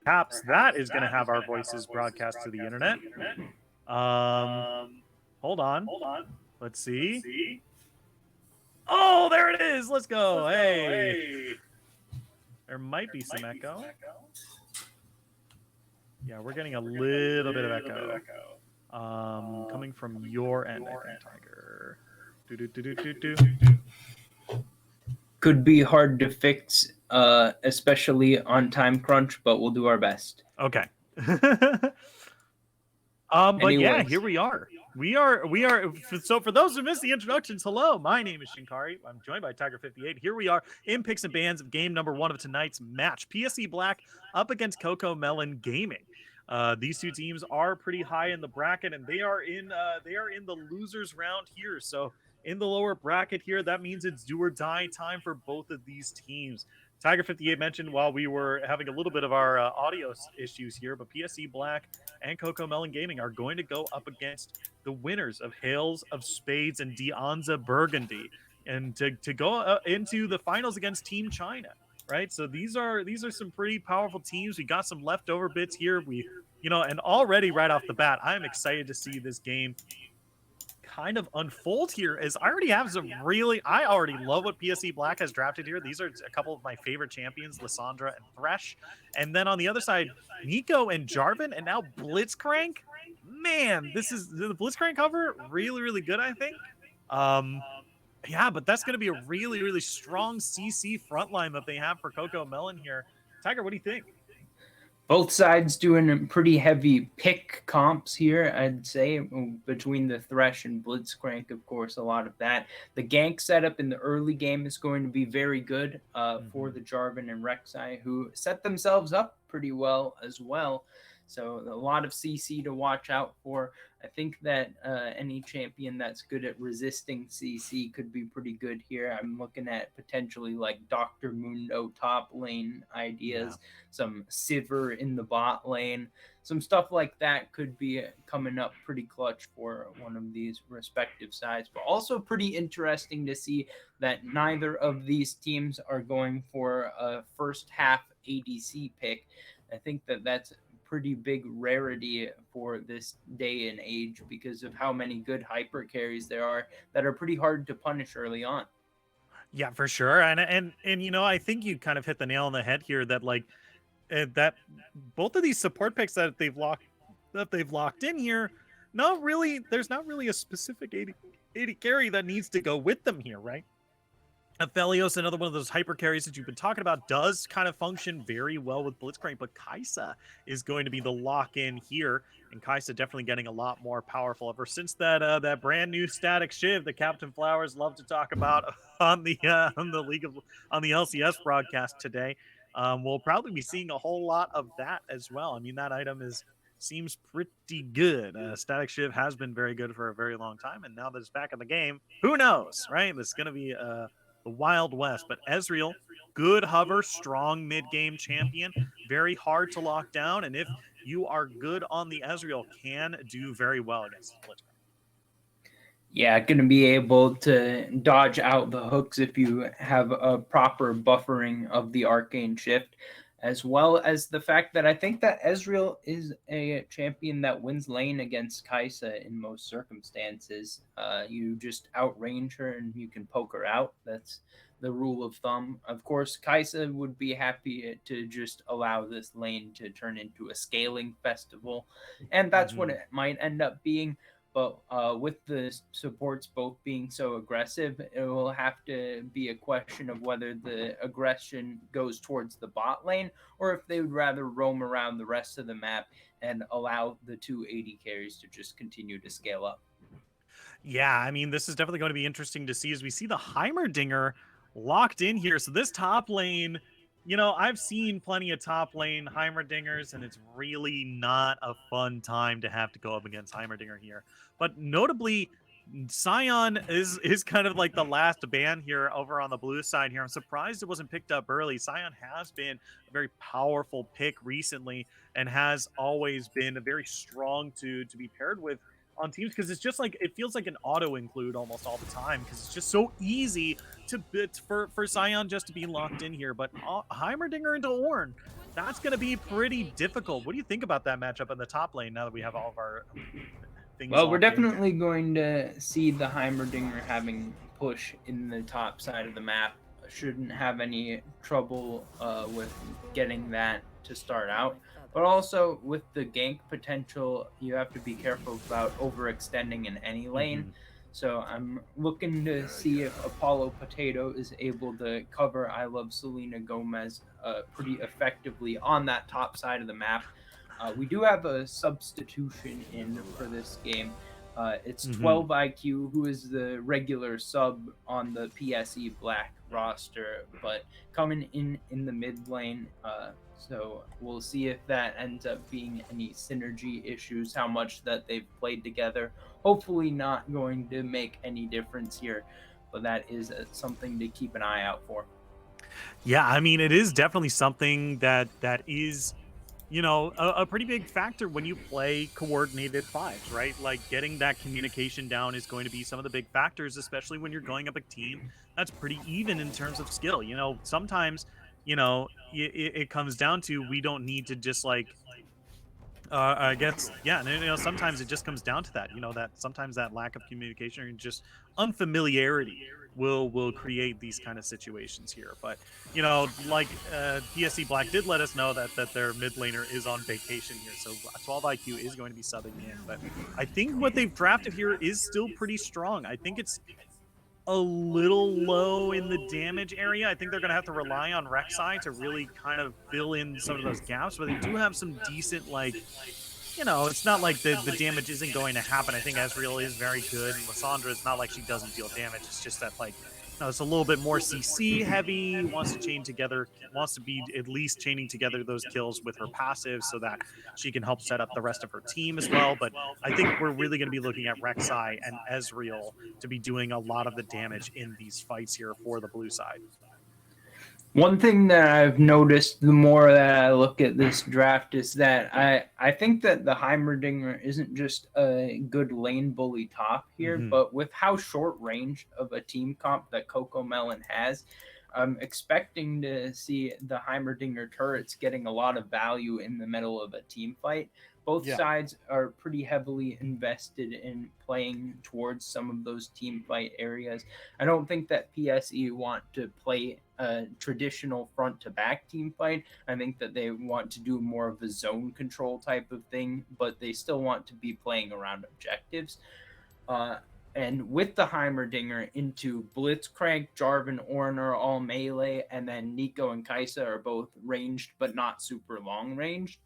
perhaps that is going to have our voices broadcast to the internet. Hold on. Let's see. Oh, there it is. Let's go. Hey. There might be some echo. Yeah, we're getting a little bit of echo. Coming from your end, I think, Tiger. Could be hard to fix, especially on time crunch, but we'll do our best. Okay. But yeah, here we are. We are. So for those who missed the introductions, hello, my name is Shinkari. I'm joined by Tiger58. Here we are in Picks and Bans of game number 1 of tonight's match. PSE Black up against CocoMelon Gaming. These two teams are pretty high in the bracket, and they are in the losers round here. So in the lower bracket here, that means it's do or die time for both of these teams. Tiger58 mentioned while we were having a little bit of our audio issues here, but PSE Black and CocoMelon Gaming are going to go up against the winners of Hales of Spades and Dianza Burgundy, and to go into the finals against Team China. Right, so these are some pretty powerful teams. We got some leftover bits here. And already right off the bat, I'm excited to see this game kind of unfold here, as I already have I already love what PSE Black has drafted here. These are a couple of my favorite champions, Lissandra and Thresh. And then on the other side, Nico and Jarvan, and now Blitzcrank. Man, this is the Blitzcrank cover. Really, really good, I think. Yeah, but that's going to be a really, really strong CC frontline that they have for CocoMelon here. Tiger, what do you think? Both sides doing pretty heavy pick comps here, I'd say, between the Thresh and Blitzcrank, of course, a lot of that. The gank setup in the early game is going to be very good for the Jarvan and Rek'Sai, who set themselves up pretty well as well. So a lot of CC to watch out for. I think that any champion that's good at resisting CC could be pretty good here. I'm looking at potentially like Dr. Mundo top lane ideas, some Sivir in the bot lane, some stuff like that could be coming up pretty clutch for one of these respective sides. But also pretty interesting to see that neither of these teams are going for a first half ADC pick. I think that that's pretty big rarity for this day and age because of how many good hyper carries there are that are pretty hard to punish early on. Yeah, for sure. And I think you kind of hit the nail on the head here that that both of these support picks that they've locked in here, there's not really a specific 80 carry that needs to go with them here, right? Aphelios, another one of those hyper carries that you've been talking about, does kind of function very well with Blitzcrank, but Kai'Sa is going to be the lock-in here, and Kai'Sa definitely getting a lot more powerful ever since that brand new static shiv that Captain Flowers loved to talk about on the LCS broadcast today. We'll probably be seeing a whole lot of that as well. I mean, that item seems pretty good. Static Shiv has been very good for a very long time, and now that it's back in the game, who knows, right? It's going to be the Wild West. But Ezreal, good hover, strong mid-game champion, very hard to lock down, and if you are good on the Ezreal, can do very well against the Blitzcrank. Yeah, going to be able to dodge out the hooks if you have a proper buffering of the Arcane Shift, as well as the fact that I think that Ezreal is a champion that wins lane against Kai'Sa in most circumstances. You just outrange her and you can poke her out. That's the rule of thumb. Of course, Kai'Sa would be happy to just allow this lane to turn into a scaling festival, and that's what it might end up being. But with the supports both being so aggressive, it will have to be a question of whether the aggression goes towards the bot lane or if they would rather roam around the rest of the map and allow the 280 carries to just continue to scale up. Yeah, I mean, this is definitely going to be interesting to see as we see the Heimerdinger locked in here. So this top lane, I've seen plenty of top lane Heimerdingers, and it's really not a fun time to have to go up against Heimerdinger here. But notably, Sion is kind of like the last ban here over on the blue side here. I'm surprised it wasn't picked up early. Sion has been a very powerful pick recently and has always been very strong to be paired with on teams, because it's just like, it feels like an auto include almost all the time, because it's just so easy for Sion just to be locked in here. But Heimerdinger into Ornn, That's going to be pretty difficult. What do you think about that matchup in the top lane now that we have all of our things Well, we're locked in here? definitely going to see the Heimerdinger having push in the top side of the map. Shouldn't have any trouble with getting that to start out. But also with the gank potential, you have to be careful about overextending in any lane. Mhm. So I'm looking to see if Apollo Potato is able to cover I Love Selena Gomez pretty effectively on that top side of the map. We do have a substitution in for this game. It's Mhm. 12 IQ, who is the regular sub on the PSE Black roster, but coming in the mid lane. So we'll see if that ends up being any synergy issues, how much that they've played together. Hopefully, not going to make any difference here, but that is something to keep an eye out for. Yeah, I mean, it is definitely something that is, a pretty big factor when you play coordinated fives, right? Like getting that communication down is going to be some of the big factors, especially when you're going up a team that's pretty even in terms of skill. Sometimes, it comes down to we don't need to just like I guess, yeah. And sometimes it just comes down to that. That sometimes that lack of communication or just unfamiliarity will create these kind of situations here. But like PSC Black did let us know that their mid laner is on vacation here, so 12 IQ is going to be subbing in. But I think what they've drafted here is still pretty strong. I think it's a little low in the damage area. I think they're going to have to rely on Rek'Sai to really kind of fill in some of those gaps, but they do have some decent, like, it's not like the damage isn't going to happen. I think Ezreal is very good, and Lissandra, it's not like she doesn't deal damage. It's just that, like, it's a little bit more CC heavy, wants to chain together, wants to be at least chaining together those kills with her passive so that she can help set up the rest of her team as well. But I think we're really going to be looking at Rek'Sai and Ezreal to be doing a lot of the damage in these fights here for the blue side. One thing that I've noticed the more that I look at this draft is that I think that the Heimerdinger isn't just a good lane bully top here, Mm-hmm. but with how short range of a team comp that CocoMelon has, I'm expecting to see the Heimerdinger turrets getting a lot of value in the middle of a team fight. Both Yeah. sides are pretty heavily invested in playing towards some of those team fight areas. I don't think that PSE want to play a traditional front to back team fight. I think that they want to do more of a zone control type of thing, but they still want to be playing around objectives. And with the Heimerdinger into Blitzcrank, Jarvan, Ornn are all melee, and then Nico and Kaisa are both ranged but not super long ranged.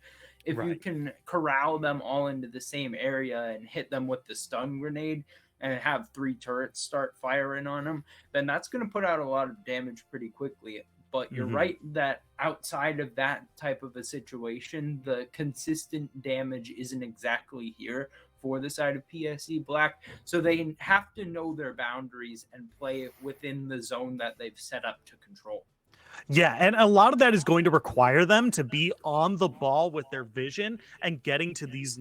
If you Right. can corral them all into the same area and hit them with the stun grenade and have 3 turrets start firing on them, then that's going to put out a lot of damage pretty quickly. But you're Mm-hmm. right that outside of that type of a situation, the consistent damage isn't exactly here for the side of PSE Black. So they have to know their boundaries and play within the zone that they've set up to control. Yeah, and a lot of that is going to require them to be on the ball with their vision and getting to these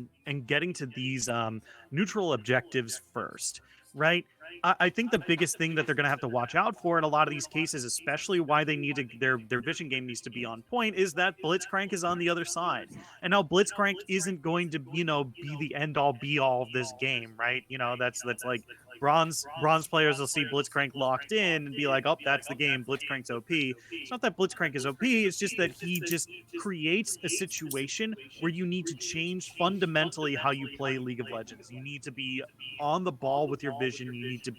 neutral objectives first, right? I think the biggest thing that they're going to have to watch out for in a lot of these cases, especially why they need to their vision game needs to be on point, is that Blitzcrank is on the other side, and now Blitzcrank isn't going to be the end all be all of this game, right? That's like bronze players will see Blitzcrank locked in and be like, oh, that's the game. Blitzcrank's OP. It's not that Blitzcrank is OP. It's just that he just creates a situation where you need to change fundamentally how you play League of Legends. You need to be on the ball with your vision. You need to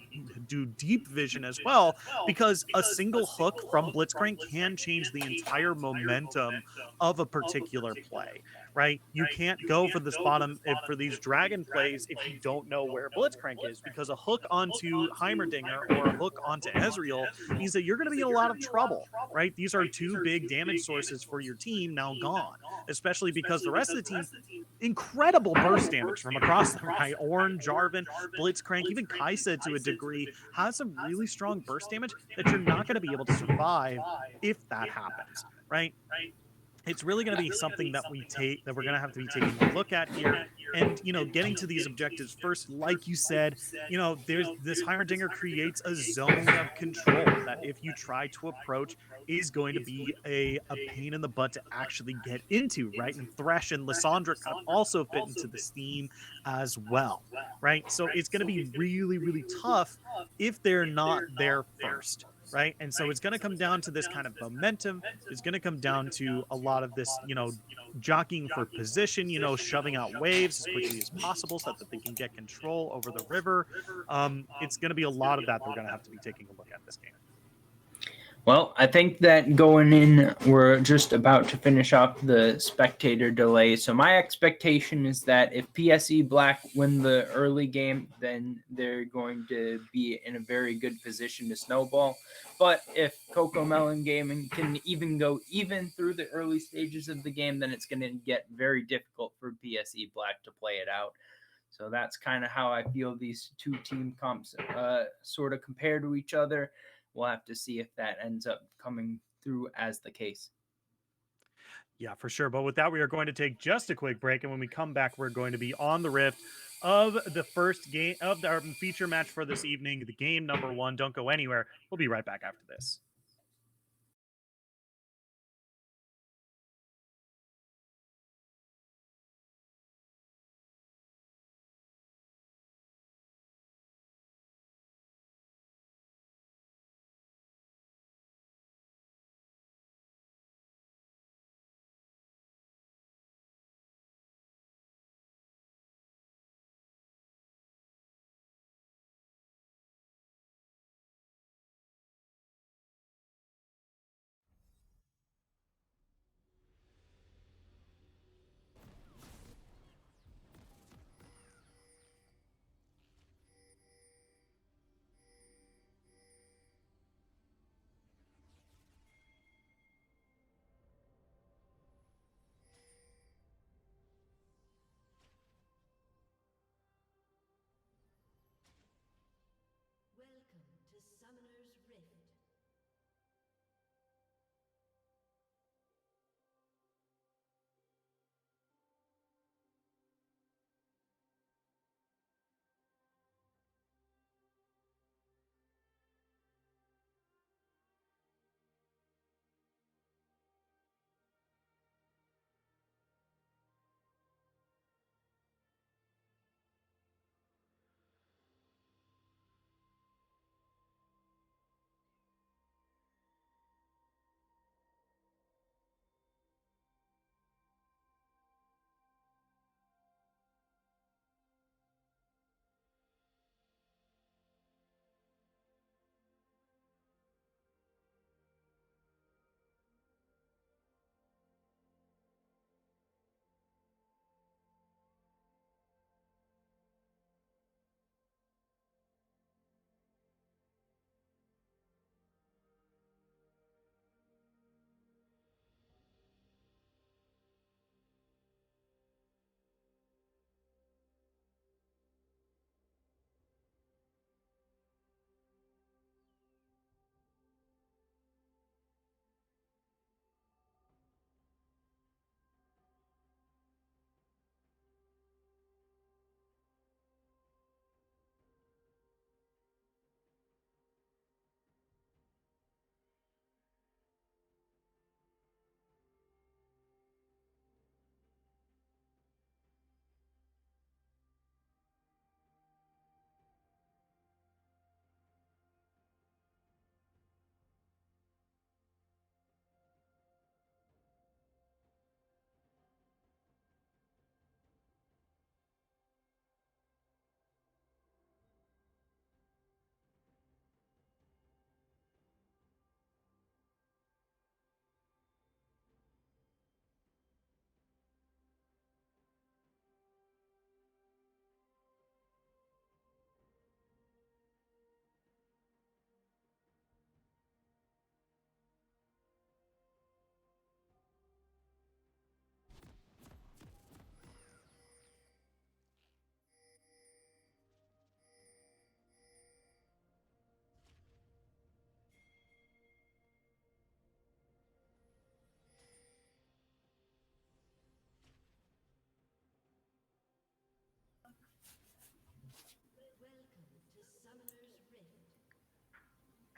do deep vision as well, because a single hook from Blitzcrank can change the entire momentum of a particular play, right? You can't go for this bottom for these dragon plays if you don't know where Blitzcrank is, because a hook onto Heimerdinger or a hook onto Ezreal means that you're going to be in a lot of trouble, right? These are two big damage sources for your team now gone, especially because the rest of the team, incredible burst damage from across them, right? Ornn, Jarvan, Blitzcrank, even Kaisa to a degree has some really strong burst damage that you're not going to be able to survive if that happens, right? it's really going to be something that we're going to have to be taking a look at here. And getting to these objectives first, like you said, there's this Heimerdinger creates a zone of control that if you try to approach is going to be a pain in the butt to actually get into, right? And Thresh and Lysandra kind of also fit into this theme as well, right? So it's going to be really, really tough if they're not there first, right? And so it's going to come down to this kind of momentum. It's going to come down to a lot of this, jockeying for position, shoving out waves as quickly as possible so that they can get control over the river. It's going to be a lot of that we're going to have to be taking a look at this game. Well, I think that going in, we're just about to finish off the spectator delay. So my expectation is that if PSE Black win the early game, then they're going to be in a very good position to snowball. But if CocoMelon Gaming can even go even through the early stages of the game, then it's going to get very difficult for PSE Black to play it out. So that's kind of how I feel these two team comps sort of compare to each other. We'll have to see if that ends up coming through as the case. Yeah, for sure. But with that, we are going to take just a quick break. And when we come back, we're going to be on the rift of the first game of our feature match for this evening, the game number 1. Don't go anywhere. We'll be right back after this.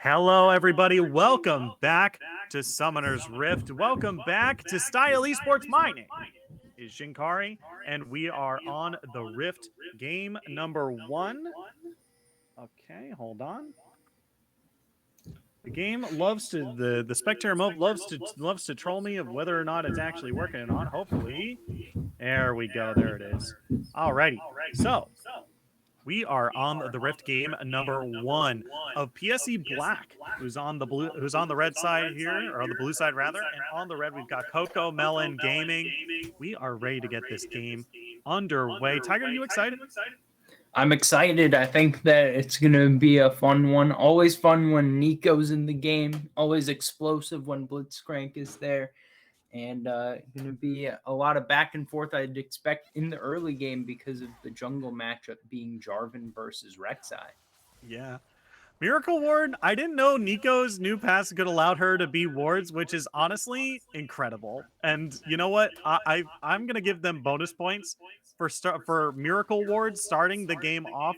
Hello, everybody. Welcome back to Summoner's Rift. Welcome back to Style Esports. My name is Shinkari, and we are on the Rift game number 1. Okay, hold on. The game loves to the spectator mode loves to troll me of whether or not it's actually working or not. Hopefully, there we go. There it is. Alrighty. So we are on the Rift game number 1 of PSE Black, who's on the red side here, or on the blue side rather, and on the red we've got CocoMelon Gaming. We are ready to get this game underway. Tiger, are you excited? I'm excited. I think that it's going to be a fun one. Always fun when Nico's in the game. Always explosive when Blitzcrank is there. And going to be a lot of back and forth I'd expect in the early game because of the jungle matchup being Jarvan versus Rek'Sai. Yeah. Miracle Ward, I didn't know Nico's new pass could allow her to be wards, which is honestly incredible. And you know what? I'm gonna give them bonus points for Miracle Ward starting the game off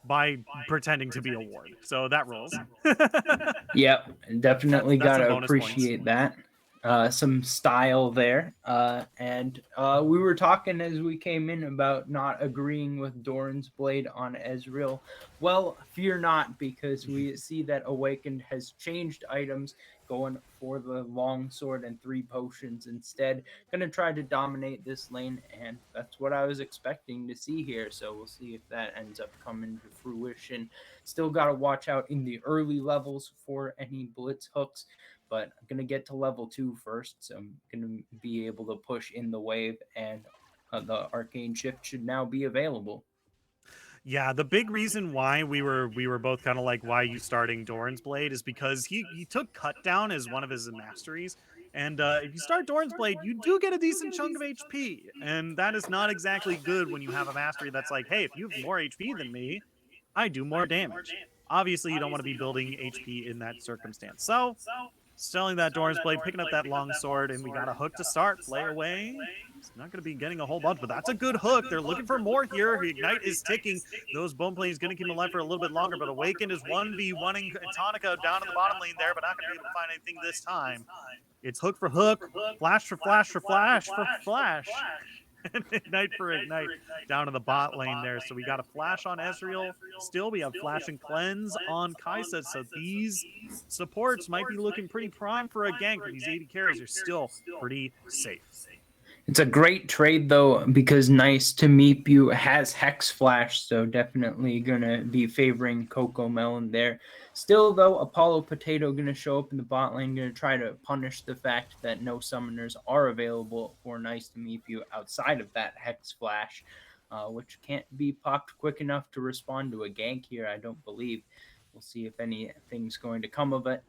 by pretending to be a ward. So that rules. Yep, definitely That's gotta some bonus appreciate that. Some style there. And we were talking as we came in about not agreeing with Doran's Blade on Ezreal. Well, fear not, because we see that Awakened has changed items, going for the long sword and 3 potions instead. Going to try to dominate this lane, and that's what I was expecting to see here. So we'll see if that ends up coming to fruition. Still got to watch out in the early levels for any blitz hooks, but I'm going to get to level 2 first, so I'm going to be able to push in the wave, and the Arcane Shift should now be available. Yeah, the big reason why we were both kind of like, why are you starting Doran's Blade, is because he took Cut Down as one of his masteries. And if you start Doran's Blade, you do get a decent chunk of HP. And that is not exactly good when you have a mastery that's like, hey, if you have more HP than me, I do more damage. Obviously, you don't want to be building HP in that circumstance. So, selling that Doran's Blade, picking up that long sword, and we got a hook to start. Play away. It's not going to be getting a whole bunch, but that's a good hook. They're looking for more here. Ignite is ticking. Those bone planes going to keep him alive for a little bit longer, but Awakened is 1v1ing Tonica down in the bottom lane there, but not going to be able to find anything this time. It's hook for hook, flash for flash for flash for flash. And Ignite for Ignite down in the bot lane there. So we got a flash on Ezreal. Still, we have flash and cleanse on Kai'Sa. So these supports might be looking pretty prime for a gank. These 80 carries are still pretty safe. It's a great trade, though, because Nice to Meet You has Hex Flash, so definitely going to be favoring CocoMelon there. Still, though, Apollo Potato going to show up in the bot lane, going to try to punish the fact that no summoners are available for Nice to Meet You outside of that Hex Flash, which can't be popped quick enough to respond to a gank here, I don't believe. We'll see if anything's going to come of it.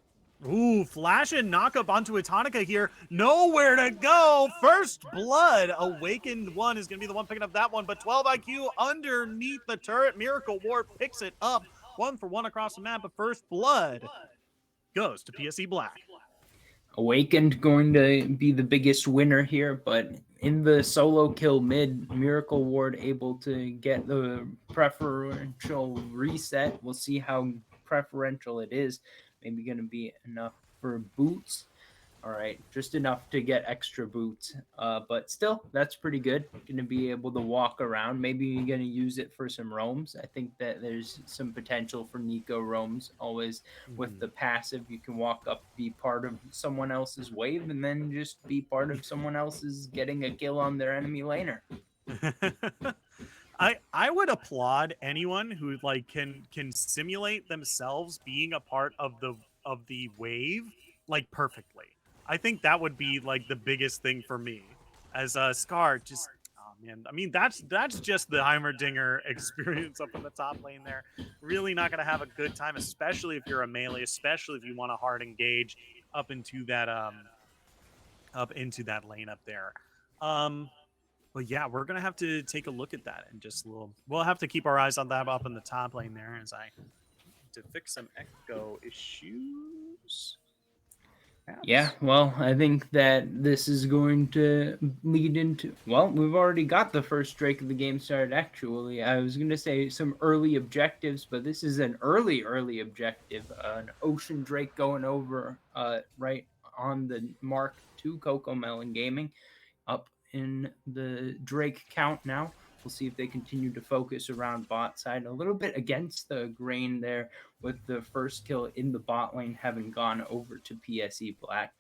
Ooh, flash and knock up onto Atonica here. Nowhere to go. First blood. Awakened 1 is going to be the one picking up that one, but 12 IQ underneath the turret. Miracle Ward picks it up. 1 for 1 across the map, but first blood goes to PSE Black. Awakened going to be the biggest winner here, but in the solo kill mid, Miracle Ward able to get the preferential reset. We'll see how preferential it is. Maybe going to be enough for boots. All right, just enough to get extra boots. But still, that's pretty good. Going to be able to walk around. Maybe you're going to use it for some roams. I think that there's some potential for Nico roams. Always with the passive, you can walk up, be part of someone else's wave, and then just be part of someone else's getting a kill on their enemy laner. I would applaud anyone who like can simulate themselves being a part of the wave like perfectly. I think that would be like the biggest thing for me as a Scar. Just, oh man, I mean that's just the Heimerdinger experience up in the top lane there. Really not gonna have a good time, especially if you're a melee, especially if you want to hard engage up into that lane up there. But yeah, we're gonna have to take a look at that and just we'll have to keep our eyes on that up in the top lane there as I to fix some echo issues. Yeah, well, I think that this is going to lead into, well, we've already got the first Drake of the game started, actually. I was going to say some early objectives, but this is an early objective. An Ocean Drake going over right on the mark to CocoMelon Gaming, up in the Drake count now. We'll see if they continue to focus around bot side. A little bit against the grain there with the first kill in the bot lane having gone over to PSE Black.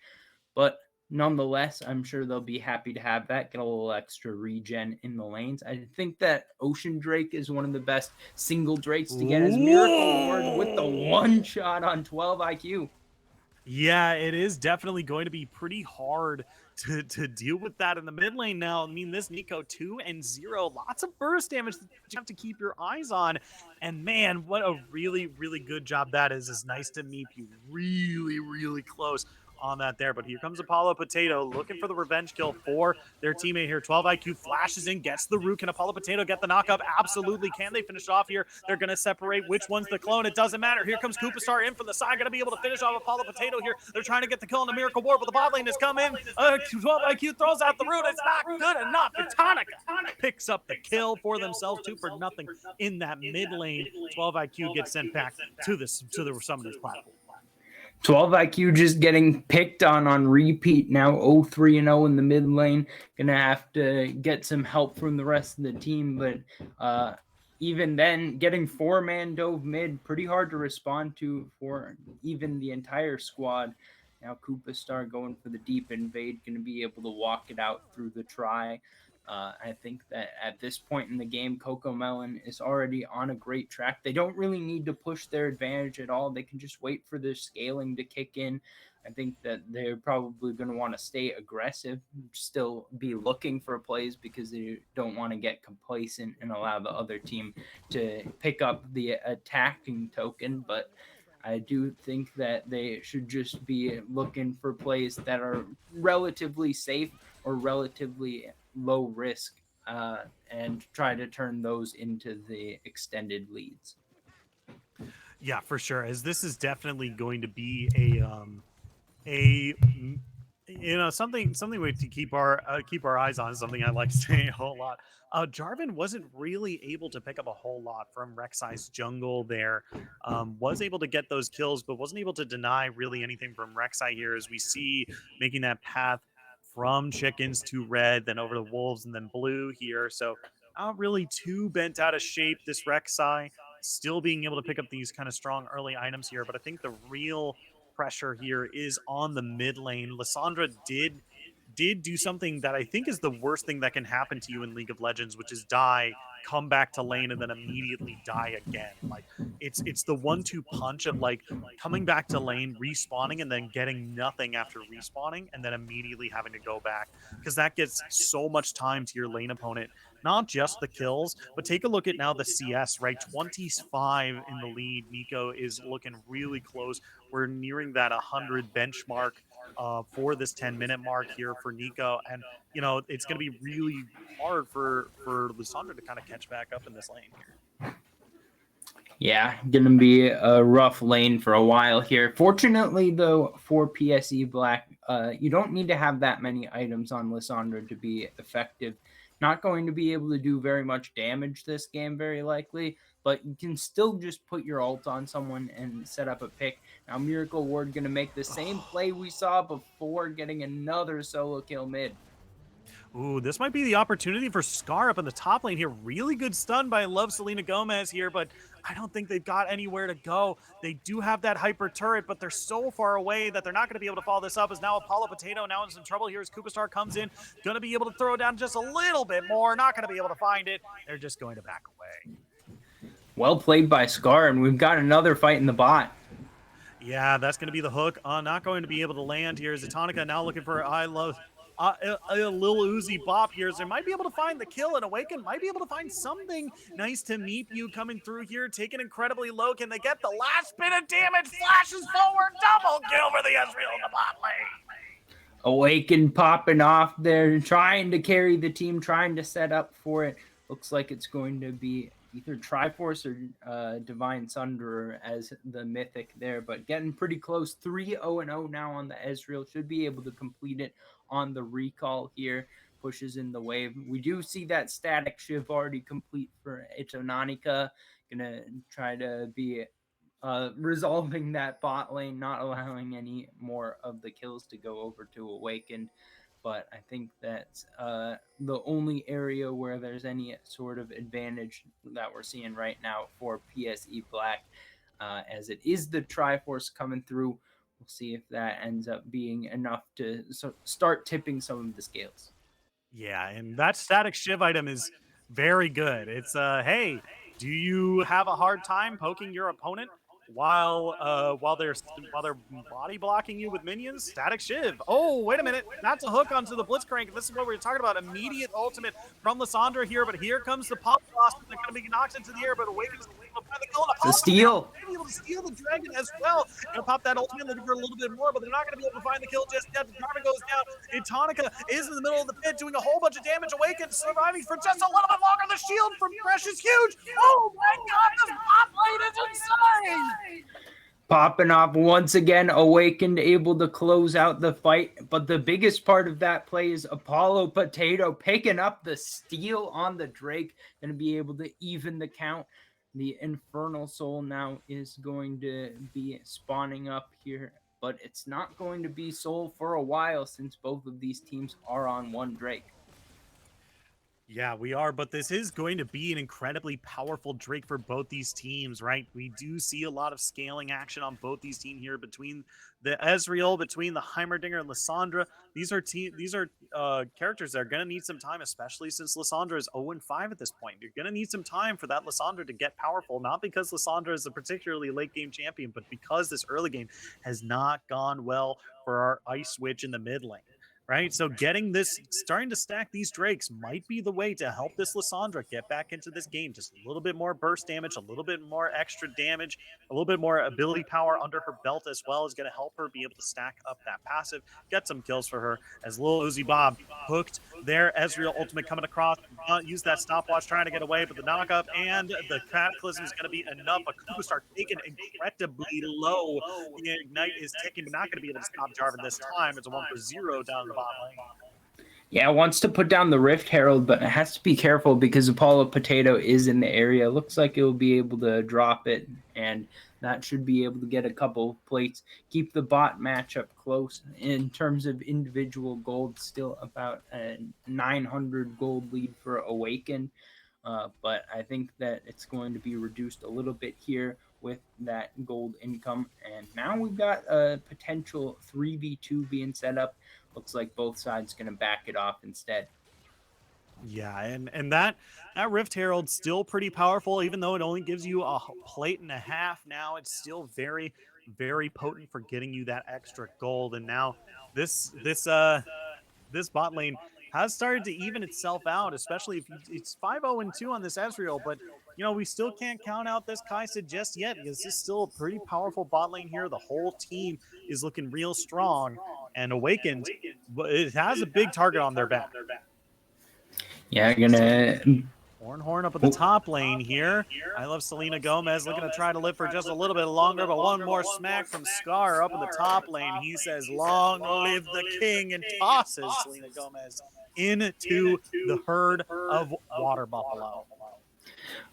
But nonetheless, I'm sure they'll be happy to have that, get a little extra regen in the lanes. I think that Ocean Drake is one of the best single Drakes to get as Miracle Ward with the one shot on 12 IQ. Yeah, it is definitely going to be pretty hard to deal with that in the mid lane now. I mean, this Nico 2-0, lots of burst damage that you have to keep your eyes on. And man, what a really, really good job that is. It's nice to meet you really, really close on that there. But here comes Apollo Potato looking for the revenge kill for their teammate here. 12 IQ flashes in, gets the root. Can Apollo Potato get the knock up? Absolutely. Can they finish it off here? They're going to separate which one's the clone. It doesn't matter. Here comes Koopa in from the side. Going to be able to finish off Apollo Potato here. They're trying to get the kill on the Miracle Ward, but the bot lane has come in. 12 IQ throws out the root. It's not good enough. Itonica picks up the kill for themselves, 2-0 in that mid lane. 12 IQ gets sent back to the Summoner's platform. 12 IQ just getting picked on repeat now. 0-3-0 in the mid lane. Gonna have to get some help from the rest of the team, but even then, getting 4-man dove mid, pretty hard to respond to for even the entire squad. Now Koopa going for the deep invade, going to be able to walk it out through the try. I think that at this point in the game, CocoMelon is already on a great track. They don't really need to push their advantage at all. They can just wait for their scaling to kick in. I think that they're probably going to want to stay aggressive, still be looking for plays because they don't want to get complacent and allow the other team to pick up the attacking token. But I do think that they should just be looking for plays that are relatively safe or relatively low risk and try to turn those into the extended leads. Yeah, for sure. As this is definitely going to be something we to keep our eyes on. Something I like saying a whole lot. Jarvan wasn't really able to pick up a whole lot from Rek'Sai's jungle there. Was able to get those kills, but wasn't able to deny really anything from Rek'Sai here, as we see making that path from chickens to red, then over to wolves, and then blue here. So not really too bent out of shape, this Rek'Sai. Still being able to pick up these kind of strong early items here, but I think the real pressure here is on the mid lane. Lissandra did do something that I think is the worst thing that can happen to you in League of Legends, which is die, come back to lane, and then immediately die again. Like it's the 1-2 punch of like coming back to lane, respawning, and then getting nothing after respawning, and then immediately having to go back, because that gets so much time to your lane opponent. Not just the kills, but take a look at now the CS, right? 25 in the lead. Nico is looking really close. We're nearing that 100 benchmark for this 10-minute mark here for Nico. And, you know, it's going to be really hard for Lissandra to kind of catch back up in this lane here. Yeah, going to be a rough lane for a while here. Fortunately, though, for PSE Black, you don't need to have that many items on Lissandra to be effective. Not going to be able to do very much damage this game, very likely, but you can still just put your ult on someone and set up a pick. Now, Miracle Ward going to make the same play we saw before, getting another solo kill mid. Ooh, this might be the opportunity for Scar up in the top lane here. Really good stun by Love Selena Gomez here, but I don't think they've got anywhere to go. They do have that hyper turret, but they're so far away that they're not going to be able to follow this up. As now Apollo Potato now in some trouble here as Koopa comes in. Going to be able to throw down just a little bit more. Not going to be able to find it. They're just going to back away. Well played by Scar, and we've got another fight in the bot. Yeah, that's going to be the hook. Not going to be able to land here. Zatonica now looking for I Love... a little Uzi Bop here. So they might be able to find the kill, and Awaken might be able to find something nice to meet you coming through here. Taken incredibly low. Can they get the last bit of damage? Flashes forward. Double kill for the Ezreal in the bot lane. Awaken popping off there, trying to carry the team, trying to set up for it. Looks like it's going to be either Triforce or Divine Sunderer as the mythic there, but getting pretty close. 3-0-0 now on the Ezreal. Should be able to complete it on the recall here. Pushes in the wave. We do see that static shiv already complete for Itonanica. Gonna try to be resolving that bot lane, not allowing any more of the kills to go over to Awakened. But I think that's the only area where there's any sort of advantage that we're seeing right now for PSE Black, as it is the Triforce coming through. We'll see if that ends up being enough to start tipping some of the scales. Yeah, and that static shiv item is very good. It's hey, do you have a hard time poking your opponent while they're body blocking you with minions? Static shiv. Oh, wait a minute. That's a hook onto the Blitzcrank. This is what we were talking about. Immediate ultimate from Lissandra here, but here comes the pop blast. They're going to be knocked into the air, but Awakens will find the kill. The steal. Maybe able to steal the dragon as well. Gonna pop that ultimate, looking for a little bit more, but they're not gonna be able to find the kill just yet. The Jarvan goes down. Itonica is in the middle of the pit, doing a whole bunch of damage. Awakened, surviving for just a little bit longer. The shield from Fresh is huge. Oh my god, this bot lane is insane! Popping off once again. Awakened, able to close out the fight. But the biggest part of that play is Apollo Potato picking up the steal on the Drake. Going to be able to even the count. The Infernal Soul now is going to be spawning up here, but it's not going to be Soul for a while since both of these teams are on one Drake. Yeah, we are, but this is going to be an incredibly powerful Drake for both these teams, right? We do see a lot of scaling action on both these teams here between the Ezreal, between the Heimerdinger and Lissandra. These are characters that are going to need some time, especially since Lissandra is 0-5 at this point. You're going to need some time for that Lissandra to get powerful, not because Lissandra is a particularly late game champion, but because this early game has not gone well for our Ice Witch in the mid lane. Right, so starting to stack these Drakes might be the way to help this Lissandra get back into this game. Just a little bit more burst damage, a little bit more extra damage, a little bit more ability power under her belt as well is going to help her be able to stack up that passive, get some kills for her. As Lil Uzi Bob hooked their Ezreal ultimate coming across, use that stopwatch trying to get away, but the knockup and the Cataclysm is going to be enough. A Superstar taken incredibly low. The Ignite is ticking, but not going to be able to stop Jarvan this time. It's a 1-for-0 down the bottom lane. Yeah, wants to put down the Rift Herald, but it has to be careful because Apollo Potato is in the area. Looks like it will be able to drop it, and that should be able to get a couple of plates. Keep the bot matchup close. In terms of individual gold, still about a 900 gold lead for Awakened. But I think that it's going to be reduced a little bit here with that gold income. And now we've got a potential 3v2 being set up. Looks like both sides going to back it off instead. Yeah, and that Rift Herald's still pretty powerful, even though it only gives you a plate and a half. Now it's still very, very potent for getting you that extra gold. And now this bot lane has started to even itself out, especially if it's 5-0-2 on this Ezreal, but we still can't count out this Kai'Sa just yet because this is still a pretty powerful bot lane here. The whole team is looking real strong, and Awakened, it has a big target on their back. Yeah, gonna Horn up at the top lane here. I love Selena Gomez looking to try to live for just a little bit longer, but one more smack from Scar up in the top lane. He says, "Long live the king," and tosses Selena Gomez into the herd of water buffalo.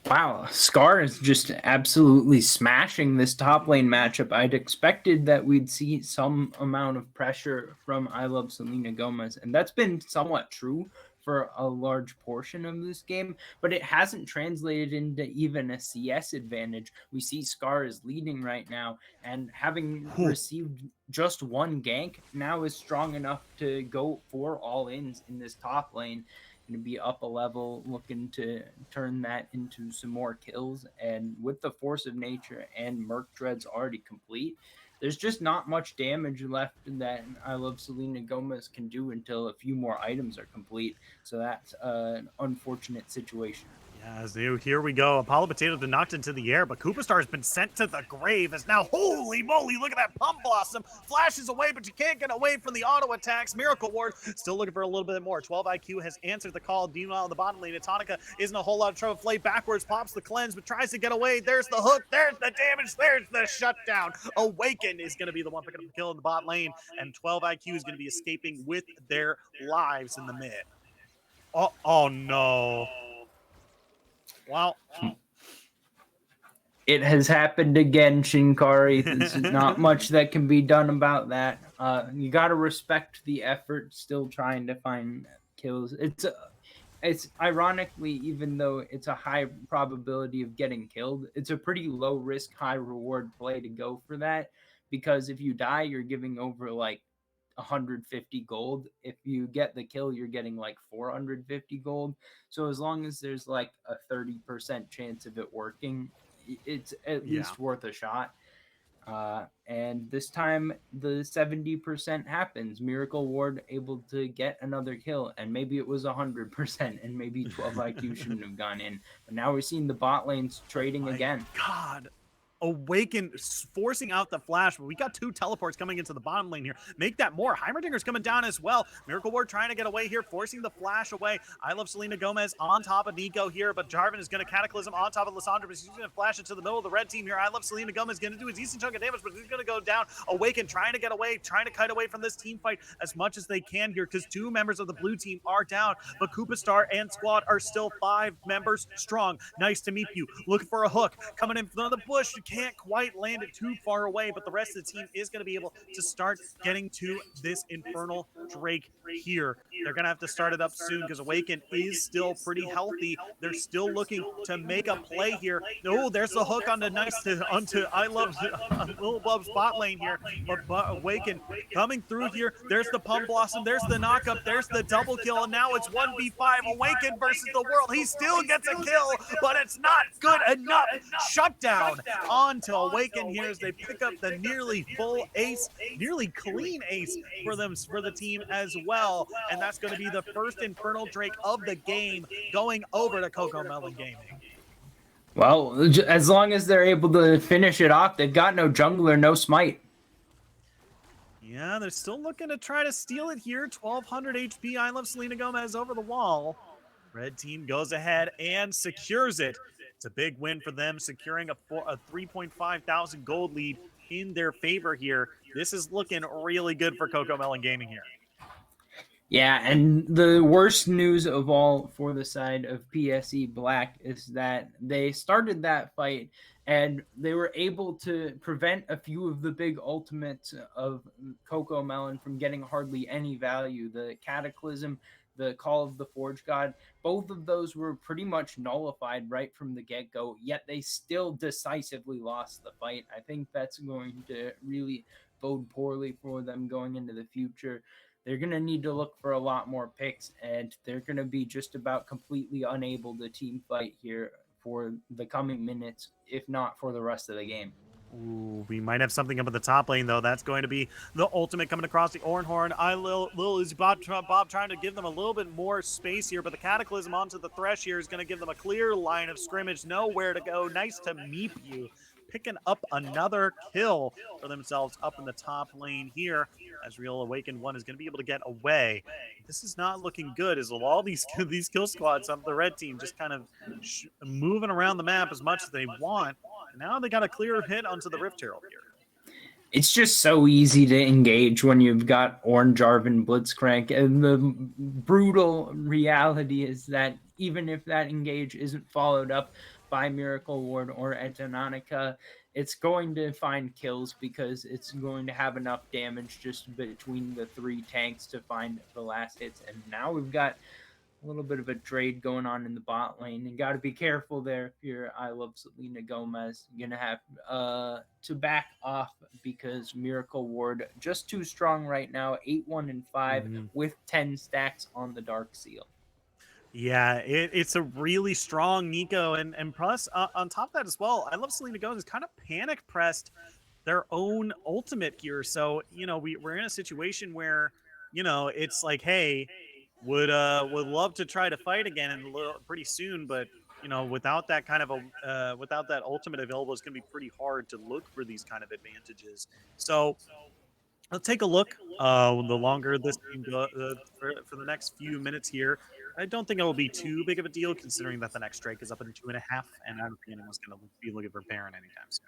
Wow, Scar is just absolutely smashing this top lane matchup. I'd expected that we'd see some amount of pressure from I Love Selena Gomez, and that's been somewhat true for a large portion of this game, but it hasn't translated into even a CS advantage. We see Scar is leading right now, and having received just one gank, now is strong enough to go for all-ins in this top lane. Going to be up a level, looking to turn that into some more kills. And with the Force of Nature and Merc Dreads already complete, there's just not much damage left that I Love Selena Gomez can do until a few more items are complete. So that's an unfortunate situation. Here we go. Apollo Potato's been knocked into the air, but Koopa Star has been sent to the grave. As now, holy moly, look at that Pump Blossom. Flashes away, but you can't get away from the auto attacks. Miracle Ward still looking for a little bit more. 12 IQ has answered the call. Meanwhile, in the bottom lane, Atonica isn't a whole lot of trouble. Flay backwards, pops the cleanse, but tries to get away. There's the hook. There's the damage. There's the shutdown. Awaken is going to be the one picking up the kill in the bot lane, and 12 IQ is going to be escaping with their lives in the mid. Oh no. Wow. It has happened again, Shinkari. There's not much that can be done about that. You got to respect the effort, still trying to find kills. It's ironically, even though it's a high probability of getting killed, it's a pretty low risk, high reward play to go for that. Because if you die, you're giving over like 150 gold. If you get the kill, you're getting like 450 gold. So as long as there's like a 30% chance of it working, it's at least worth a shot. And this time the 70% happens. Miracle Ward able to get another kill, and maybe it was 100%, and maybe 12 IQ shouldn't have gone in. But now we're seeing the bot lanes trading again. God. Awaken forcing out the flash, but we got 2 teleports coming into the bottom lane here. Make that more. Heimerdinger's coming down as well. Miracle Ward trying to get away here, forcing the flash away. I love Selena Gomez on top of Nico here, but Jarvan is going to Cataclysm on top of Lissandra, but he's going to flash into the middle of the red team here. I love Selena Gomez going to do a decent chunk of damage, but he's going to go down. Awaken trying to get away, trying to kite away from this team fight as much as they can here, because 2 members of the blue team are down, but Koopa Star and squad are still 5 members strong. Nice to meet you. Looking for a hook, coming in from the bush. You can't quite land it too far away, but the rest of the team is going to be able to start getting to this Infernal Drake here. They're going to have to start it up soon because Awaken is still pretty healthy. They're still looking to make a play here. Oh, there's the hook onto I love Little Bub's bot lane here, but Awaken coming through here. There's the Pump Blossom. There's the knockup. There's the double kill, and now it's 1v5. Awaken versus the world. He still gets a kill, but it's not good enough. Shutdown onto Awaken here as they pick up the nearly full ace, nearly clean ace for the team as well. And that's going to be the first Infernal Drake of the game going over to CocoMelon Gaming. Well, as long as they're able to finish it off, they've got no jungler, no smite. Yeah, they're still looking to try to steal it here. 1200 HP. I love Selena Gomez over the wall. Red team goes ahead and secures it. It's a big win for them, securing a 3.5 thousand gold lead in their favor here. This is looking really good for CocoMelon Gaming here. Yeah, and the worst news of all for the side of PSE Black is that they started that fight and they were able to prevent a few of the big ultimates of CocoMelon from getting hardly any value. The Cataclysm, the Call of the Forge God, both of those were pretty much nullified right from the get-go, yet they still decisively lost the fight. I think that's going to really bode poorly for them going into the future. They're going to need to look for a lot more picks, and they're going to be just about completely unable to team fight here for the coming minutes, if not for the rest of the game. Ooh, we might have something up at the top lane, though. That's going to be the ultimate coming across the Oran Horn. Lil is Bob trying to give them a little bit more space here, but the Cataclysm onto the Thresh here is going to give them a clear line of scrimmage. Nowhere to go. Nice to meet you. Picking up another kill for themselves up in the top lane here, as Real Awakened one is going to be able to get away. This is not looking good, as all these kill squads of the red team just kind of moving around the map as much as they want. Now they got a clear hit onto the Rift Herald here. It's just so easy to engage when you've got Orange Jarvan Blitzcrank, and the brutal reality is that even if that engage isn't followed up by Miracle Ward or Etonanica, it's going to find kills because it's going to have enough damage just between the 3 tanks to find the last hits. And now we've got a little bit of a trade going on in the bot lane. You got to be careful there if you're I Love Selena Gomez. You're going to have to back off because Miracle Ward just too strong right now. 8-1 and 5 with 10 stacks on the Dark Seal. Yeah, it's a really strong Nico, and plus on top of that as well, I love Selena Gomez kind of panic pressed their own ultimate here. So we're in a situation where it's like, hey, would love to try to fight again pretty soon, but without that kind of without that ultimate available, it's going to be pretty hard to look for these kind of advantages. So let's take a look. The longer this game for the next few minutes here, I don't think it will be too big of a deal, considering that the next strike is up in 2.5, and I don't think anyone's going to be looking for Baron anytime soon.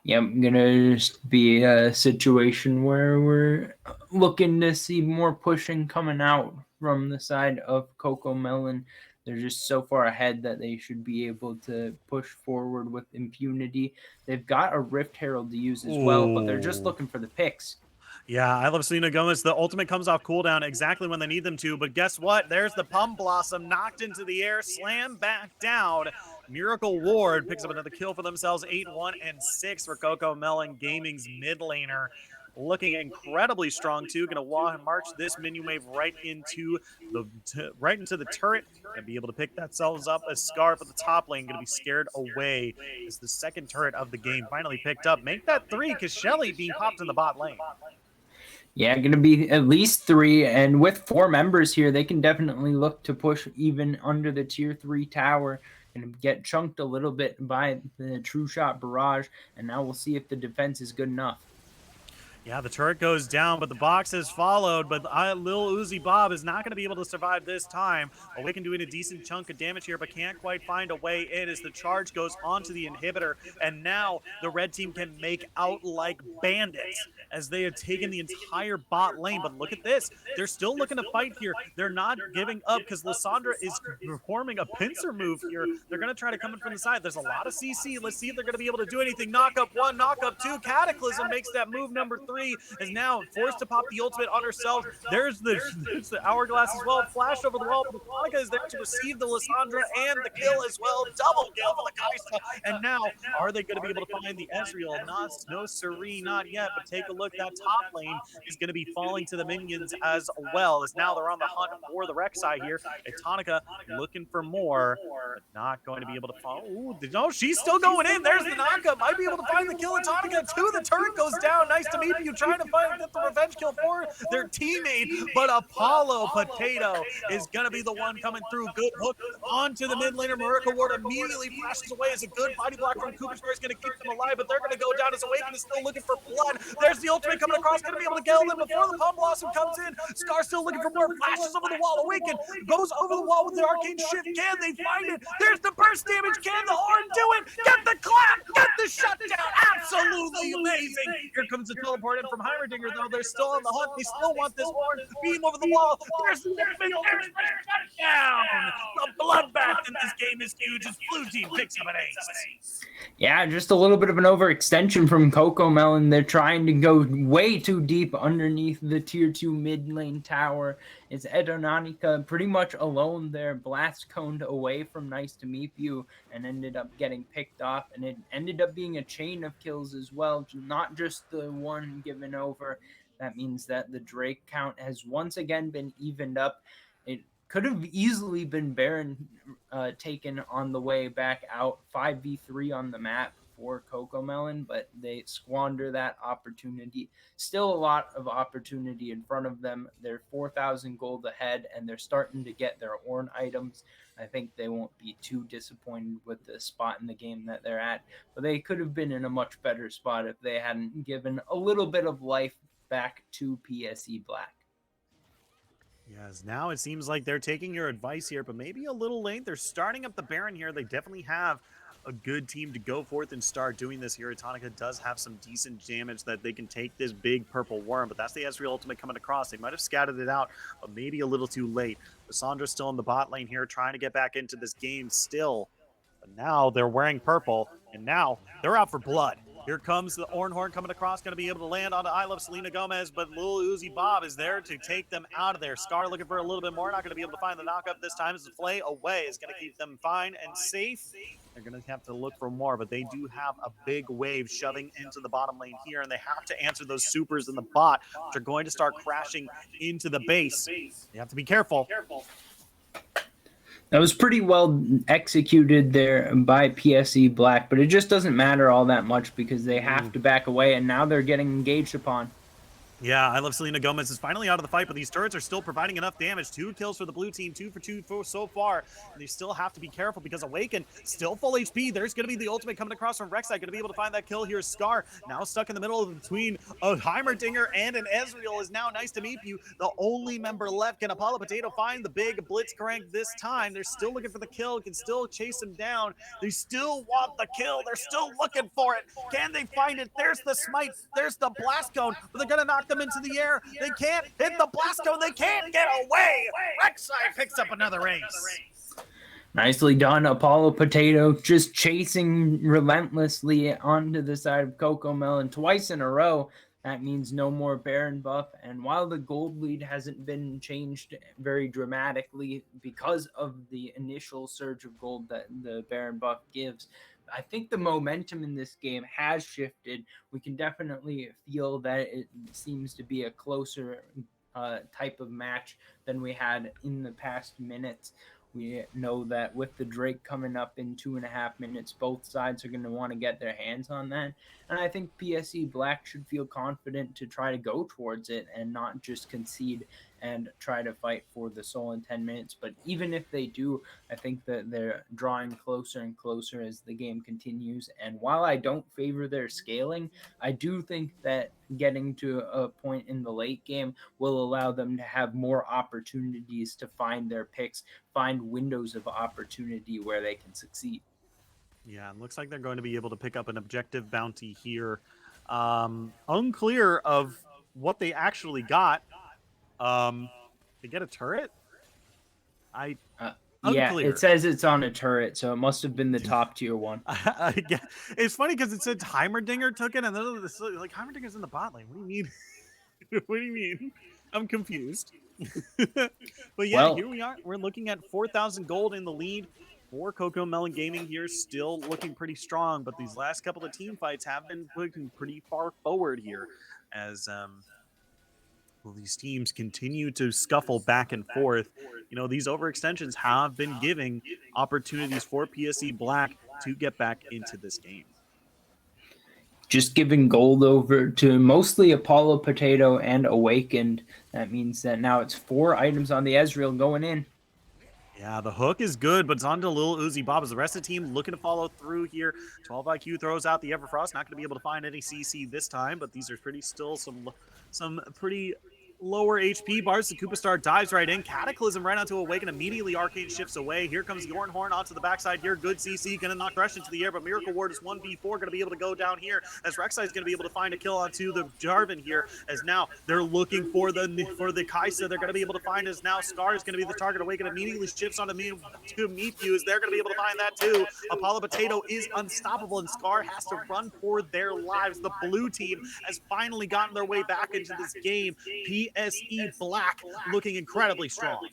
Yeah, I'm gonna just be a situation where we're looking to see more pushing coming out from the side of CocoMelon. They're just so far ahead that they should be able to push forward with impunity. They've got a Rift Herald to use as well, but they're just looking for the picks. Yeah, I love Selena Gomez. The ultimate comes off cooldown exactly when they need them to, but guess what? There's the Pum Blossom knocked into the air, slammed back down. Miracle Ward picks up another kill for themselves. 8-1 and 6 for CocoMelon Gaming's mid laner. Looking incredibly strong too. Going to march this minion wave right into the turret. Going to be able to pick themselves up. As Scarf at the top lane going to be scared away as the second turret of the game finally picked up. Make that 3 because Shelly being popped in the bot lane. Yeah, going to be at least 3, and with 4 members here, they can definitely look to push even under the tier 3 tower and get chunked a little bit by the True Shot barrage, and now we'll see if the defense is good enough. Yeah, the turret goes down, but the box is followed, but Lil Uzi Bob is not going to be able to survive this time. Awaken doing a decent chunk of damage here, but can't quite find a way in as the charge goes onto the inhibitor, and now the red team can make out like bandits as they have taken the entire bot lane. But look at this. They're still looking to fight here. They're not giving up because Lissandra is performing a pincer move here. They're going to try to come in from the side. There's a lot of CC. Let's see if they're going to be able to do anything. Knock up 1, knock up 2. Cataclysm makes that move number 3. Is now forced to pop the ultimate on herself. There's the hourglass as well. Flash over the wall. But Monica is there to receive the Lissandra and the kill as well. Double kill for the Kaisa. And now, are they going to be able to find the Ezreal? No siree, not yet. But take a look. That top lane is going to be falling to the minions as well. As now they're on the hunt for the Rek'Sai here. Atonica looking for more, but not going to be able to follow. Ooh, no, she's still going in. There's the knockup. Might be able to find the kill. Atonica 2. The turret goes down. Nice to meet you. Trying to find get the revenge kill for their teammate, but Apollo Potato is going to be the one coming through. Good hook onto the mid laner. Miracle Ward immediately flashes away as a good body block from Cooper Square is going to keep them alive, but they're going to go down as Awaken is still looking for blood. There's the ultimate coming across, going to be able to kill them before the Pump Blossom comes in. Scar still looking for more, flashes over the wall. Awaken goes over the wall with the arcane shift. Can they find it? There's the burst damage. Can the horn do it? Get the clap, get the shutdown. Absolutely amazing. Here comes the teleport in from Heimerdinger, though. They're still on the hunt. They still want this horn. Beam over the wall. There's the shutdown. The bloodbath in this game is huge as Blue Team picks up an ace. Yeah, just a little bit of an overextension from CocoMelon. They're trying to go way too deep underneath the tier 2 mid lane tower. It's Edonanica pretty much alone there, blast coned away from Nice to Meet You, and ended up getting picked off. And it ended up being a chain of kills as well, not just the one given over. That means that the Drake count has once again been evened up. It could have easily been Baron taken on the way back out, 5v3 on the map for CocoMelon, but they squander that opportunity. Still a lot of opportunity in front of them. They're 4,000 gold ahead, and they're starting to get their Ornn items. I think they won't be too disappointed with the spot in the game that they're at, but they could have been in a much better spot if they hadn't given a little bit of life back to PSE Black. Yes, now it seems like they're taking your advice here, but maybe a little late. They're starting up the Baron here. They definitely have a good team to go forth and start doing this here. Atonica does have some decent damage that they can take this big purple worm, but that's the Ezreal ultimate coming across. They might have scattered it out, but maybe a little too late. Lissandra's still in the bot lane here, trying to get back into this game still. But now they're wearing purple, and now they're out for blood. Here comes the Ornn Horn coming across, going to be able to land onto I Love Selena Gomez, but Lil Uzi Bob is there to take them out of there. Scar looking for a little bit more, not going to be able to find the knockup this time as the Flay away is going to keep them fine and safe. They're going to have to look for more, but they do have a big wave shoving into the bottom lane here, and they have to answer those supers in the bot, which are going to start crashing into the base. You have to be careful. That was pretty well executed there by PSE Black, but it just doesn't matter all that much because they have to back away, and now they're getting engaged upon. Yeah, I love Selena Gomez is finally out of the fight, but these turrets are still providing enough damage. 2 kills for the blue team, 2 for 2 so far. And they still have to be careful because Awaken still full HP. There's going to be the ultimate coming across from Rek'Sai. Going to be able to find that kill here. Scar now stuck in the middle between a Heimerdinger and an Ezreal is now nice to meet you. The only member left. Can Apollo Potato find the big Blitzcrank this time? They're still looking for the kill. Can still chase him down. They still want the kill. They're still looking for it. Can they find it? There's the smite. There's the blast cone. But they're going to knock them into the air. They can't hit the blast cone. They can't get away. Rek'Sai picks up another ace. Nicely done, Apollo Potato, just chasing relentlessly onto the side of CocoMelon twice in a row. That means no more Baron buff. And while the gold lead hasn't been changed very dramatically because of the initial surge of gold that the Baron buff gives, I think the momentum in this game has shifted. We can definitely feel that it seems to be a closer type of match than we had in the past minutes. We know that with the Drake coming up in 2.5 minutes, both sides are going to want to get their hands on that. And I think PSE Black should feel confident to try to go towards it and not just concede and try to fight for the soul in 10 minutes. But even if they do, I think that they're drawing closer and closer as the game continues. And while I don't favor their scaling, I do think that getting to a point in the late game will allow them to have more opportunities to find their picks, find windows of opportunity where they can succeed. Yeah, it looks like they're going to be able to pick up an objective bounty here. Unclear of what they actually got. They get a turret? Yeah, Unclear. it says it's on a turret, so it must have been the top tier one. It's funny because it said Heimerdinger took it, and then like Heimerdinger's in the bot lane. What do you mean? What do you mean? I'm confused. But yeah, here we are. We're looking at 4,000 gold in the lead for CocoMelon Gaming here, still looking pretty strong. But these last couple of team fights have been looking pretty far forward here, as well, these teams continue to scuffle back and forth. You know, these overextensions have been giving opportunities for PSE Black to get back into this game. Just giving gold over to mostly Apollo Potato and Awakened. That means that now it's 4 items on the Ezreal going in. Yeah, the hook is good, but it's on to Lil Uzi Bob as the rest of the team looking to follow through here. 12 IQ throws out the Everfrost. Not going to be able to find any CC this time, but these are still some pretty lower HP bars. The Koopa Star dives right in. Cataclysm right onto Awaken. Immediately Arcane shifts away. Here comes Yornhorn onto the backside here. Good CC. Going to knock Thresh into the air, but Miracle Ward is 1v4. Going to be able to go down here as Rek'Sai is going to be able to find a kill onto the Jarvan here, as now they're looking for the Kaisa. They're going to be able to find as now Scar is going to be the target. Awaken immediately shifts onto me to meet you, as they're going to be able to find that too. Apollo Potato is unstoppable, and Scar has to run for their lives. The blue team has finally gotten their way back into this game. PSE Black looking incredibly strong.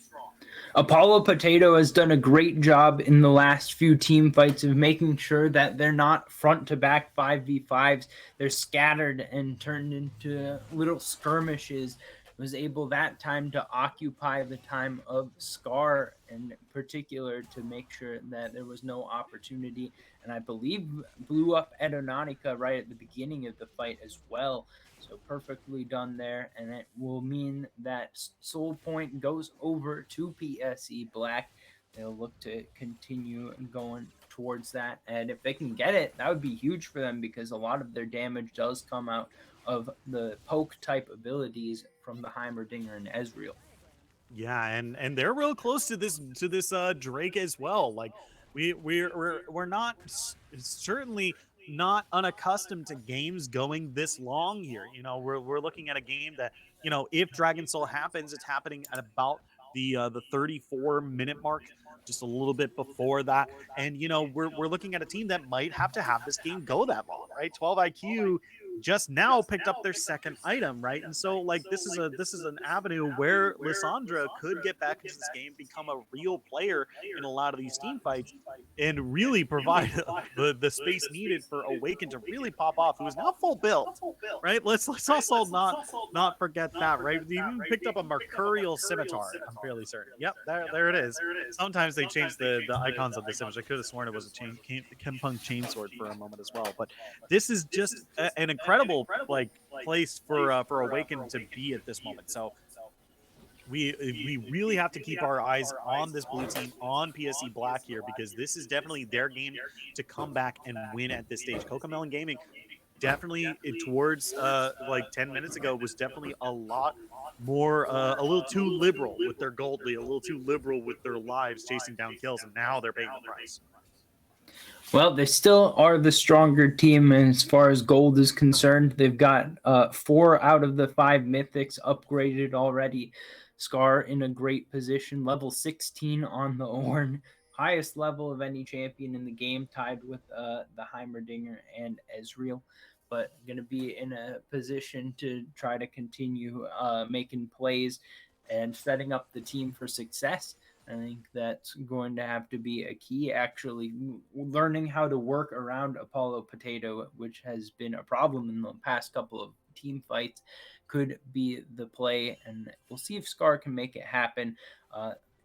Apollo Potato has done a great job in the last few team fights of making sure that they're not front to back 5v5s. They're scattered and turned into little skirmishes. Was able that time to occupy the time of Scar in particular to make sure that there was no opportunity. And I believe blew up Edonatica right at the beginning of the fight as well. So perfectly done there, and it will mean that Soul Point goes over to PSE Black. They'll look to continue going towards that, and if they can get it, that would be huge for them because a lot of their damage does come out of the poke type abilities from the Heimerdinger and Ezreal. Yeah, and they're real close to this Drake as well. Like we're not certainly not unaccustomed to games going this long here. You know, we're looking at a game that, you know, if Dragon Soul happens, it's happening at about the 34-minute mark, just a little bit before that. And you know, we're looking at a team that might have to have this game go that long, right? 12 IQ just now picked up their second item, right? And so like this is an avenue where Lissandra could get back into this game, become a real player in a lot of these team fights, and really provide the space needed for Awaken to really pop off, who is now full build, right? Let's also not forget that, right? They even picked up a Mercurial Scimitar, I'm fairly certain. Yep, there it is. Sometimes they change the icons of the scimitar. I could have sworn it was a Kempunk chainsword for a moment as well, but this is just an incredible like place for Awaken to be at this moment. So we really have to keep our eyes on this blue team, on PSE Black here, because this is definitely their game to come back and win at this stage. CocoMelon Gaming definitely towards like 10 minutes ago was definitely a lot more a little too liberal with their gold lead, a little too liberal with their lives chasing down kills, and now they're paying the price. Well, they still are the stronger team as far as gold is concerned. They've got 4 out of the 5 mythics upgraded already. Scar in a great position, level 16 on the Ornn, highest level of any champion in the game, tied with the Heimerdinger and Ezreal. But going to be in a position to try to continue making plays and setting up the team for success. I think that's going to have to be a key, actually, learning how to work around Apollo Potato, which has been a problem in the past couple of team fights, could be the play, and we'll see if Scar can make it happen.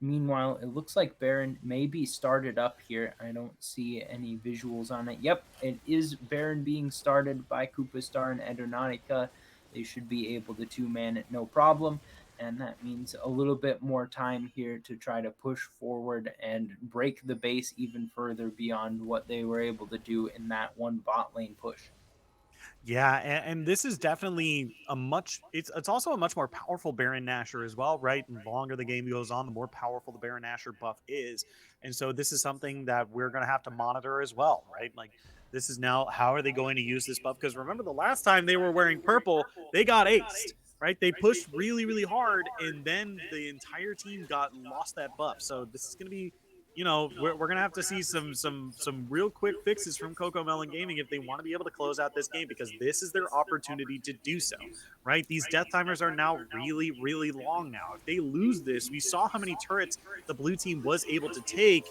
Meanwhile, it looks like Baron may be started up here. I don't see any visuals on it. Yep, it is Baron being started by Koopa Star and Aeronautica. They should be able to two-man it no problem. And that means a little bit more time here to try to push forward and break the base even further beyond what they were able to do in that one bot lane push. Yeah, and this is definitely it's also a much more powerful Baron Nashor as well, right? And the longer the game goes on, the more powerful the Baron Nashor buff is. And so this is something that we're going to have to monitor as well, right? Like, this is now, how are they going to use this buff? Because remember, the last time they were wearing purple, they got aced, right? They pushed really, really hard, and then the entire team lost that buff. So this is going to be, we're going to have to see some real quick fixes from CocoMelon Gaming if they want to be able to close out this game, because this is their opportunity to do so, right? These death timers are now really, really long now. If they lose this, we saw how many turrets the blue team was able to take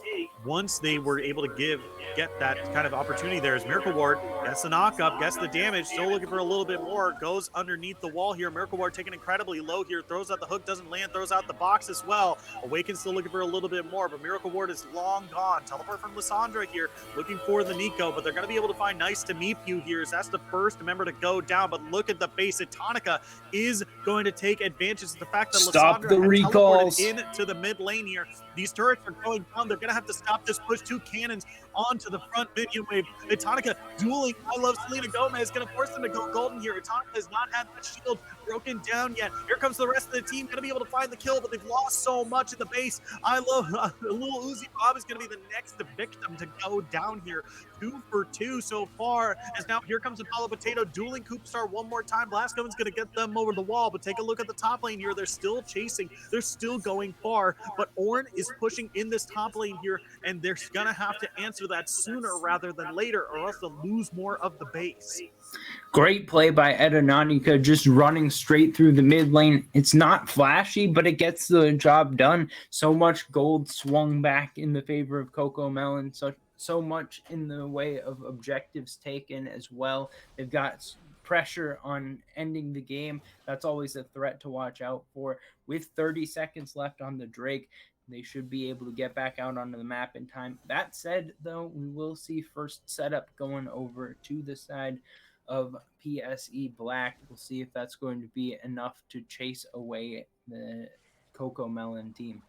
once they were able to get that kind of opportunity there. As Miracle Ward gets the knock up, gets the damage, still looking for a little bit more, goes underneath the wall here. Miracle Ward taken incredibly low here, throws out the hook, doesn't land, throws out the box as well. Awaken's still looking for a little bit more, but Miracle Ward is long gone. Teleport from Lissandra here, looking for the Nico, but they're going to be able to find Nice to meet you here, as that's the first member to go down. But look at the base. Atonica is going to take advantage of the fact that Stop Lissandra the had recalls teleported into the mid lane here. These turrets are going down. They're going to have to stop this push. 2 cannons onto the front minion wave. Atonica dueling I Love Selena Gomez, going to force them to go golden here. Atonica has not had that shield broken down yet. Here comes the rest of the team, going to be able to find the kill, but they've lost so much in the base. I Love little Uzi Bob is going to be the next victim to go down here. 2 for 2 so far, as now here comes Apollo Potato dueling Koopstar one more time. Blastcone's going to get them over the wall, but take a look at the top lane here. They're still chasing. They're still going far, but Ornn is pushing in this top lane here, and they're going to have to answer that sooner rather than later, or else they'll lose more of the base. Great play by Aeronautica, just running straight through the mid lane. It's not flashy, but it gets the job done. So much gold swung back in the favor of CocoMelon. So much in the way of objectives taken as well. They've got pressure on ending the game. That's always a threat to watch out for. With 30 seconds left on the Drake, they should be able to get back out onto the map in time. That said, though, we will see first setup going over to the side of PSE Black. We'll see if that's going to be enough to chase away the CocoMelon team.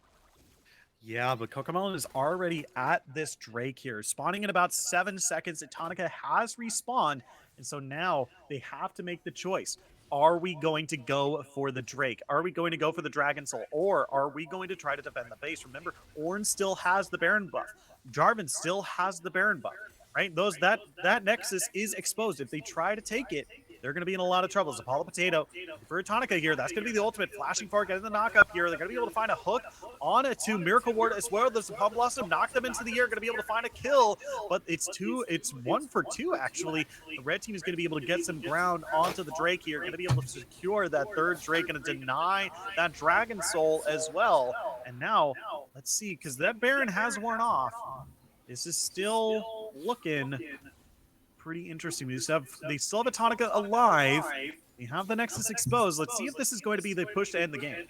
Yeah, but CocoMelon is already at this Drake here, spawning in about 7 seconds. Atonica has respawned, and so now they have to make the choice. Are we going to go for the Drake? Are we going to go for the Dragon Soul? Or are we going to try to defend the base? Remember, Ornn still has the Baron buff. Jarvan still has the Baron buff, right? That Nexus is exposed. If they try to take it, they're going to be in a lot of trouble. It's Apollo Potato for Atonica here. That's going to be the ultimate. Flashing far, getting the knock up here. They're going to be able to find a hook on it to Miracle Ward as well. There's a Pub Blossom, knock them into the air. Going to be able to find a kill, but it's 1 for 2 actually. The red team is going to be able to get some ground onto the Drake here. Going to be able to secure that third Drake. Going to deny that Dragon Soul as well. And now let's see, because that Baron has worn off. This is still looking pretty interesting. They still have Atonica alive. They have the Nexus exposed. Let's see if this is going to be the push to end the game.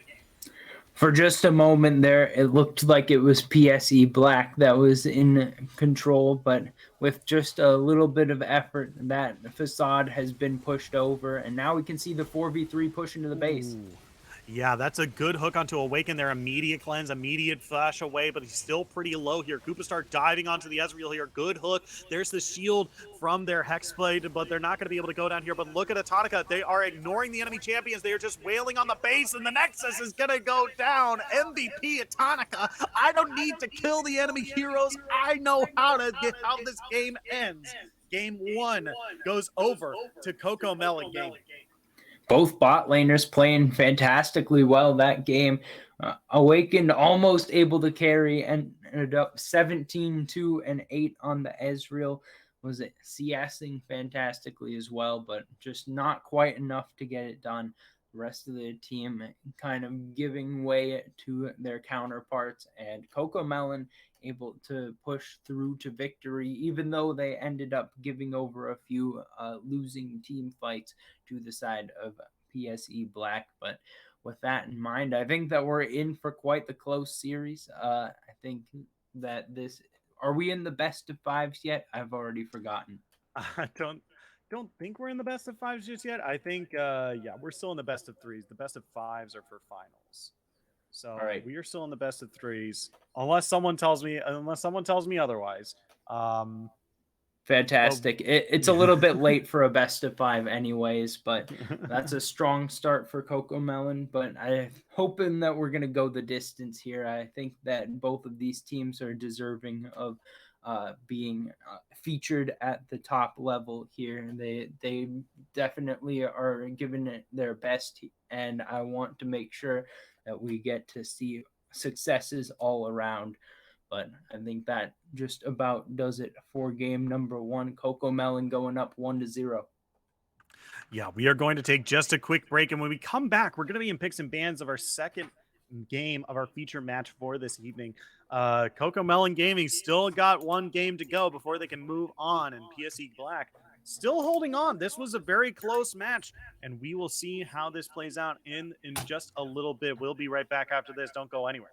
For just a moment there, it looked like it was PSE Black that was in control, but with just a little bit of effort, that facade has been pushed over, and now we can see the 4v3 push into the base. Ooh. Yeah, that's a good hook onto Awaken there. Immediate cleanse, immediate flash away, but he's still pretty low here. Koopa Star diving onto the Ezreal here. Good hook. There's the shield from their Hexblade, but they're not going to be able to go down here. But look at Atonica. They are ignoring the enemy champions. They are just wailing on the base, and the Nexus is going to go down. MVP Atonica. I don't need to kill the enemy heroes. I know how this game ends. Game 1 goes over to CocoMelon Gaming. Both bot laners playing fantastically well that game. Awakened almost able to carry and ended up 17-2 and 8 on the Ezreal. Was it CSing fantastically as well, but just not quite enough to get it done. The rest of the team kind of giving way to their counterparts, and CocoMelon able to push through to victory, even though they ended up giving over a few losing team fights to the side of PSE Black. But with that in mind, I think that we're in for quite the close series. I think that this are we in the best of fives yet? I've already forgotten. I don't think we're in the best of fives just yet. I think yeah, we're still in the best of threes. The best of fives are for finals. So All right. we are still in the best of threes, unless someone tells me otherwise. Fantastic. It's a little bit late for a best of five, anyways, but that's a strong start for CocoMelon. But I'm hoping that we're going to go the distance here. I think that both of these teams are deserving of being featured at the top level here. They definitely are giving it their best, and I want to make sure that we get to see successes all around. But I think that just about does it for game number 1. CocoMelon going up 1-0. Yeah, we are going to take just a quick break, and when we come back, we're going to be in picks and bans of our second game of our feature match for this evening. CocoMelon Gaming still got one game to go before they can move on, and PSE Black still holding on. This was a very close match, and we will see how this plays out in just a little bit. We'll be right back after this. Don't go anywhere.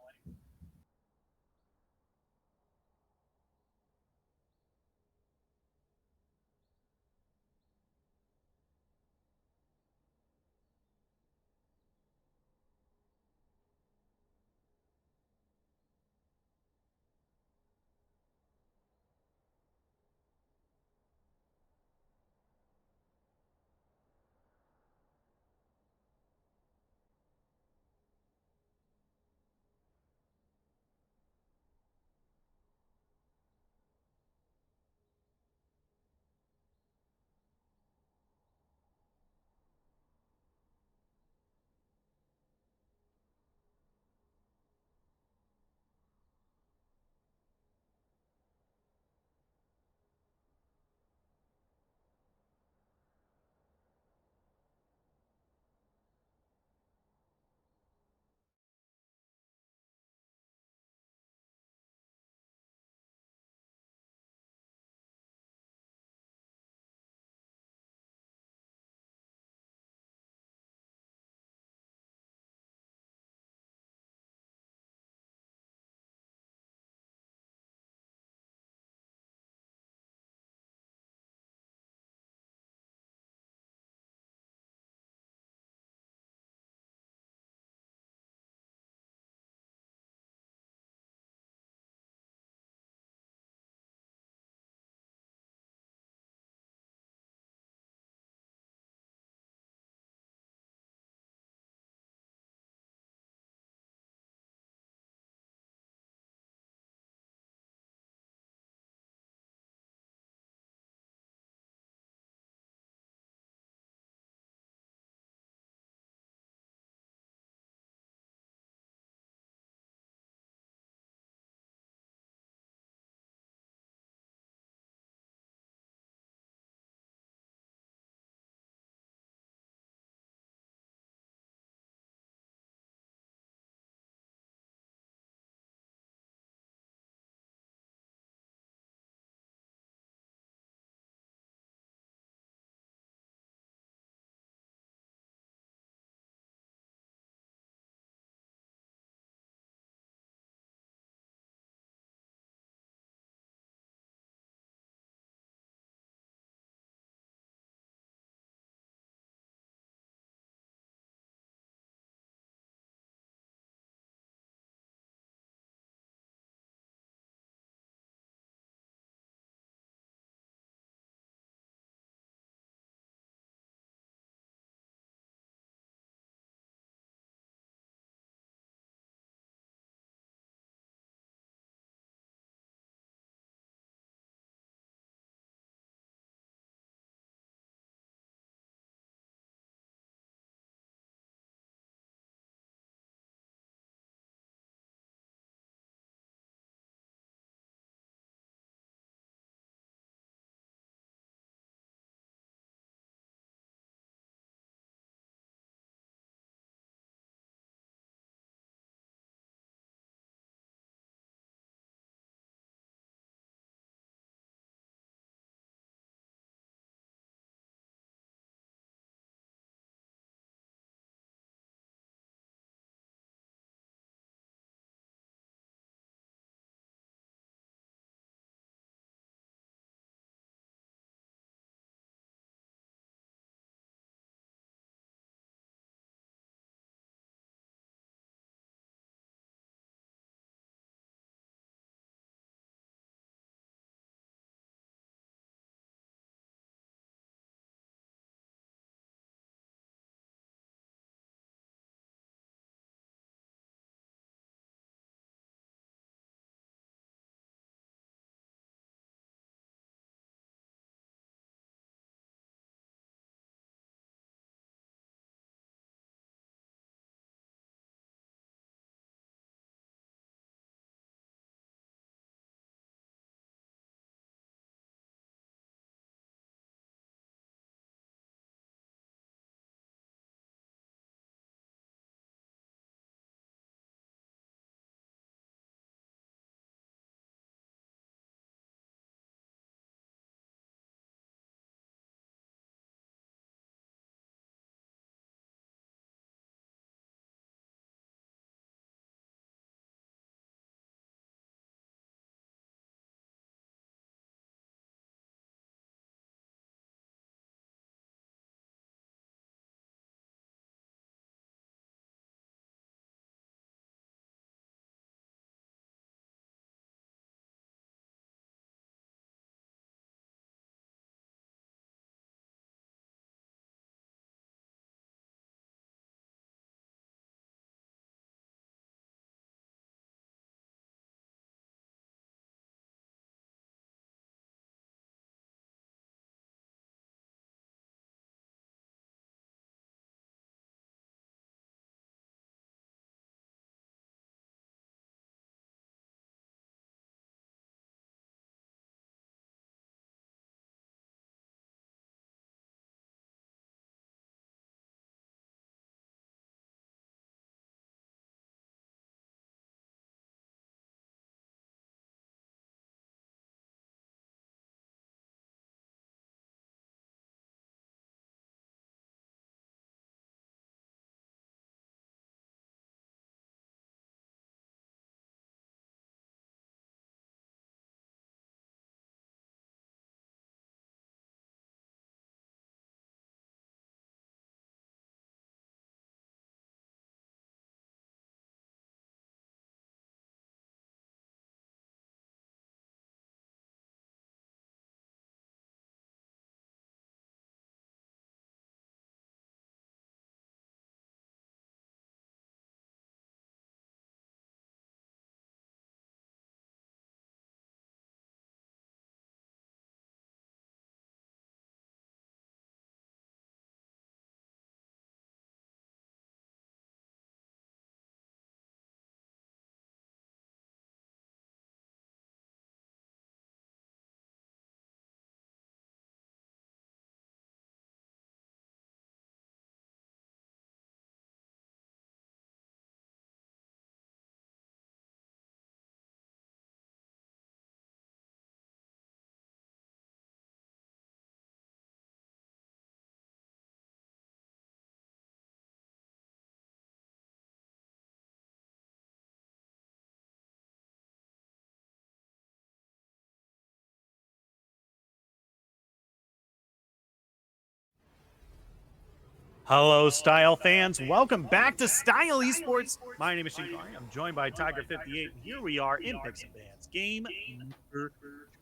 Hello, Style fans. Welcome back to Style Esports. My name is Shinkari. I'm joined by Tiger58, and here we are in Picks and Bands, game number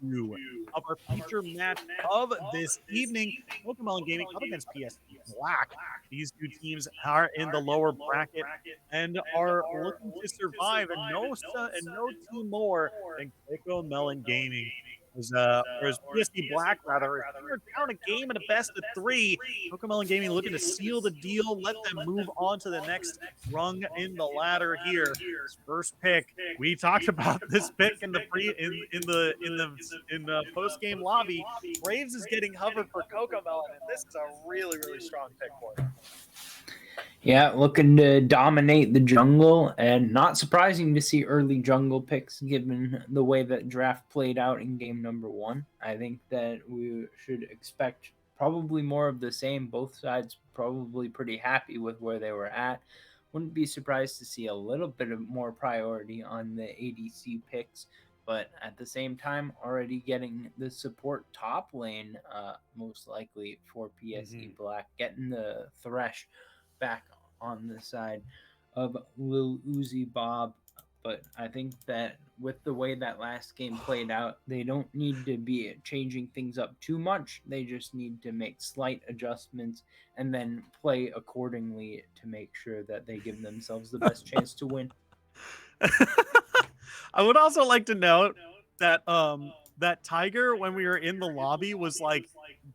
2 of our feature match of this evening. CocoMelon Gaming up against PSE Black. These two teams are in the lower bracket and are looking to survive, and no team more than CocoMelon Gaming. Whereas PSE Black, rather, they are down a game in a best of 3. CocoMelon Gaming looking to seal the deal, let them move on to the next rung in the ladder here. This first pick, we talked about this pick in the post game lobby. Braves is getting hovered for CocoMelon, and this is a really strong pick for them. Yeah, looking to dominate the jungle, and not surprising to see early jungle picks given the way that draft played out in game number 1. I think that we should expect probably more of the same. Both sides probably pretty happy with where they were at. Wouldn't be surprised to see a little bit of more priority on the ADC picks, but at the same time, already getting the support top lane, most likely for PSE Black, getting the Thresh back on the side of Lil Uzi Bob. But I think that with the way that last game played out, they don't need to be changing things up too much. They just need to make slight adjustments and then play accordingly to make sure that they give themselves the best chance to win. I would also like to note that that Tiger, when we were in the lobby, was like,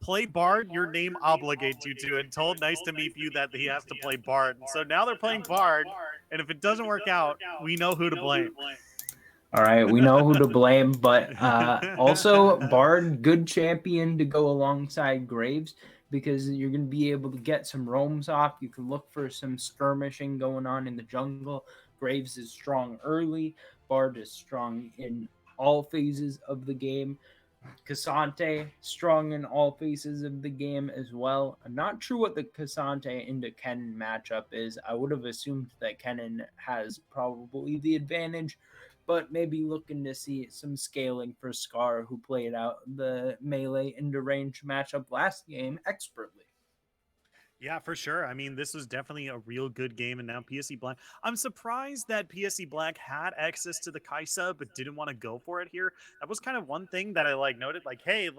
play Bard, your name obligates you to, and told Nice to Meet You that he has to play Bard. And so now they're playing Bard, and if it doesn't work out, we know who to blame. All right, we know who to blame, but also Bard, good champion to go alongside Graves, because you're going to be able to get some roams off. You can look for some skirmishing going on in the jungle. Graves is strong early. Bard is strong in all phases of the game. Cassante, strong in all phases of the game as well. I'm not sure what the Cassante into Kennen matchup is. I would have assumed that Kennen has probably the advantage, but maybe looking to see some scaling for Scar, who played out the melee into range matchup last game expertly. Yeah, for sure. I mean, this was definitely a real good game, and now PSE Black. I'm surprised that PSE Black had access to the Kaisa, but didn't want to go for it here. That was kind of one thing that I noted. Like, hey,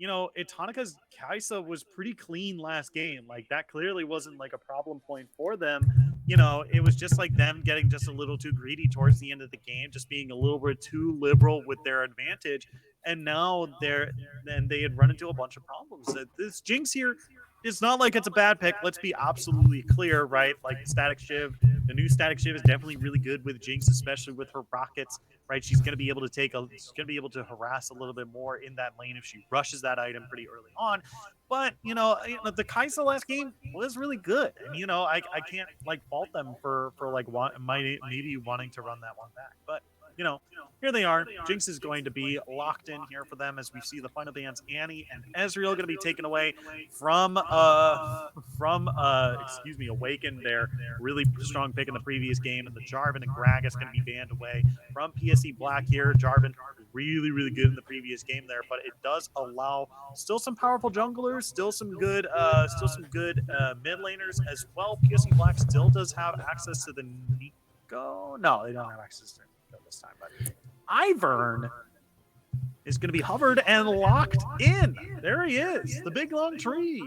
Itanika's Kaisa was pretty clean last game. Like, that clearly wasn't like a problem point for them. It was just like them getting just a little too greedy towards the end of the game, just being a little bit too liberal with their advantage. And now they had run into a bunch of problems. This Jinx here, it's not like it's a bad pick. Let's be absolutely clear, right? Like Static Shiv, the new Static Shiv is definitely really good with Jinx, especially with her rockets, right? She's going to be able to harass a little bit more in that lane if she rushes that item pretty early on. But the Kaisa last game was really good, and I can't fault them for maybe wanting to run that one back, but. Here they are. Jinx is going to be locked in here for them as we see the final bands. Annie and Ezreal going to be taken away from Awakened there. Really strong pick in the previous game, and the Jarvan and Gragas going to be banned away from PSE Black here. Jarvan really good in the previous game there, but it does allow still some powerful junglers, still some good mid laners as well. PSE Black still does have access to the Nico. No, they don't have access to this time, but Ivern is going to be hovered and locked in. There he is, the big long tree.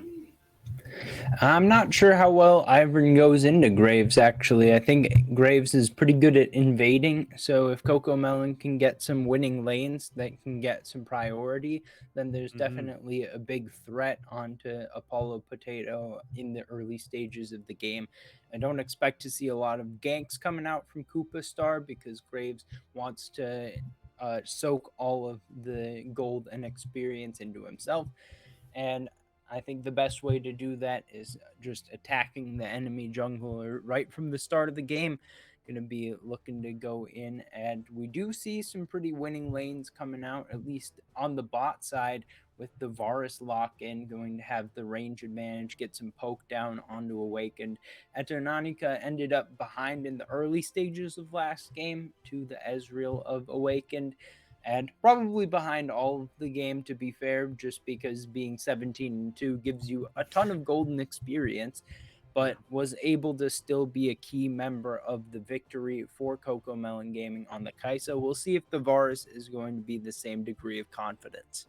I'm not sure how well Ivern goes into Graves, actually. I think Graves is pretty good at invading, so if CocoMelon can get some winning lanes that can get some priority, then there's definitely a big threat onto Apollo Potato in the early stages of the game. I don't expect to see a lot of ganks coming out from Koopa Star because Graves wants to soak all of the gold and experience into himself, and I think the best way to do that is just attacking the enemy jungler right from the start of the game. Going to be looking to go in, and we do see some pretty winning lanes coming out, at least on the bot side, with the Varus lock-in going to have the range advantage, get some poke down onto Awakened. Eternanica ended up behind in the early stages of last game to the Ezreal of Awakened, and probably behind all of the game, to be fair, just because being 17-2 gives you a ton of golden experience. but was able to still be a key member of the victory for CocoMelon Gaming on the Kaisa. We'll see if the Varus is going to be the same degree of confidence.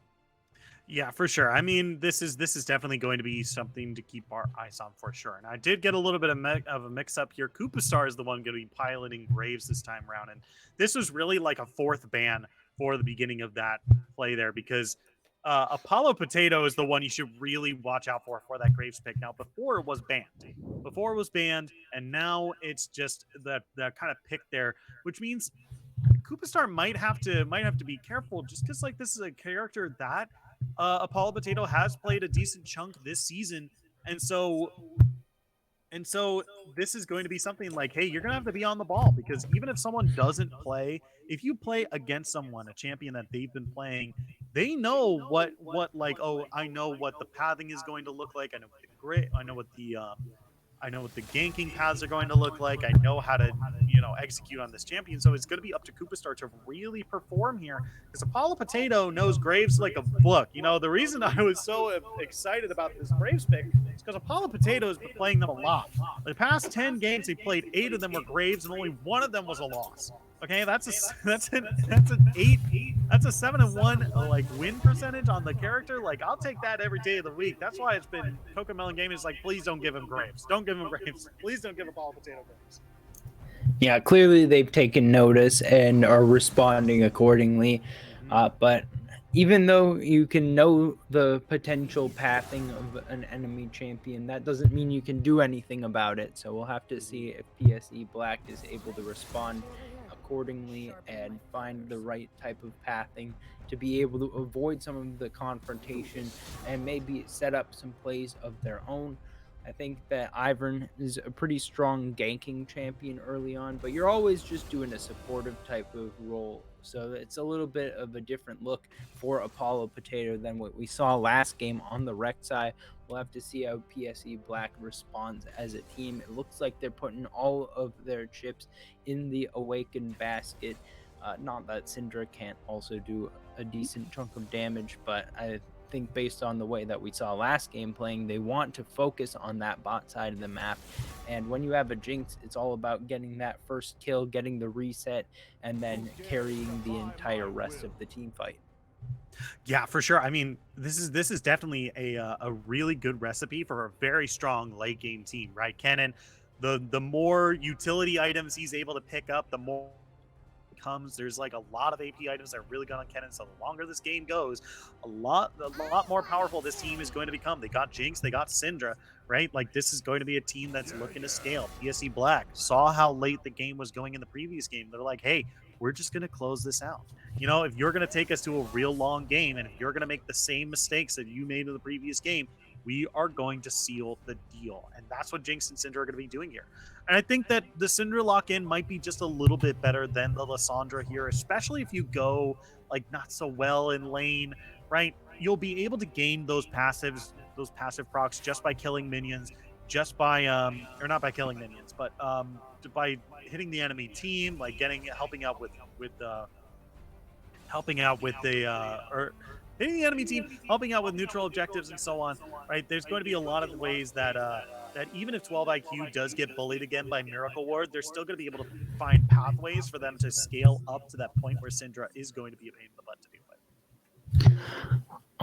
Yeah, for sure. I mean, this is definitely going to be something to keep our eyes on for sure. And I did get a little bit of a mix up here. Koopa Star is the one going to be piloting Graves this time around, and this was really like a fourth ban for the beginning of that play there because Apollo Potato is the one you should really watch out for that Graves pick. Now, before it was banned, and now it's just the kind of pick there, which means Koopa Star might have to be careful just because like this is a character that Apollo Potato has played a decent chunk this season, and so this is going to be something like, hey, you're gonna have to be on the ball because even if someone doesn't play, if you play against someone, a champion that they've been playing, they know what like, oh, I know what the pathing is going to look like. I know what the ganking paths are going to look like. I know how to, execute on this champion. So it's going to be up to Koopa Star to really perform here because Apollo Potato knows Graves like a book. The reason I was so excited about this Graves pick is because Apollo Potato has been playing them a lot. The past 10 games he played, 8 of them were Graves, and only 1 of them was a that's an 7-1 like win percentage on the character. Like I'll take that every day of the week. That's why it's been CocoMelon Gaming is like, please don't give him Graves. Don't give him Graves. Please don't give Apollo Potato Graves. Yeah, clearly they've taken notice and are responding accordingly. But even though you can know the potential pathing of an enemy champion, that doesn't mean you can do anything about it. So we'll have to see if PSE Black is able to respond accordingly and find the right type of pathing to be able to avoid some of the confrontation and maybe set up some plays of their own. I think that Ivern is a pretty strong ganking champion early on, but you're always just doing a supportive type of role. So it's a little bit of a different look for Apollo Potato than what we saw last game on the rec side. We'll have to see how PSE Black responds as a team. It looks like they're putting all of their chips in the Awakened basket. Not that Syndra can't also do a decent chunk of damage, but I think based on the way that we saw last game playing, they want to focus on that bot side of the map. And when you have a Jinx, it's all about getting that first kill, getting the reset, and then carrying the entire rest of the team fight. Yeah, for sure. I mean, this is definitely a really good recipe for a very strong late game team, right? Kennen, the more utility items he's able to pick up, the more comes. There's like a lot of AP items that are really good on Kennen. So the longer this game goes, a lot more powerful this team is going to become. They got Jinx, they got Syndra, right? Like this is going to be a team that's looking to scale. PSE Black saw how late the game was going in the previous game. They're like, hey, we're just going to close this out. If you're going to take us to a real long game, and if you're going to make the same mistakes that you made in the previous game, we are going to seal the deal. And that's what Jinx and Syndra are going to be doing here. And I think that the Syndra lock-in might be just a little bit better than the Lissandra here, especially if you go like not so well in lane, right? You'll be able to gain those passive procs just by killing minions, just by or not by killing minions, but by hitting the enemy team, like helping out with hitting the enemy team, helping out with neutral objectives and so on, right? There's going to be a lot of ways that that even if 12 IQ does get bullied again by Miracle Ward, they're still going to be able to find pathways for them to scale up to that point where Syndra is going to be a pain in the butt to deal with.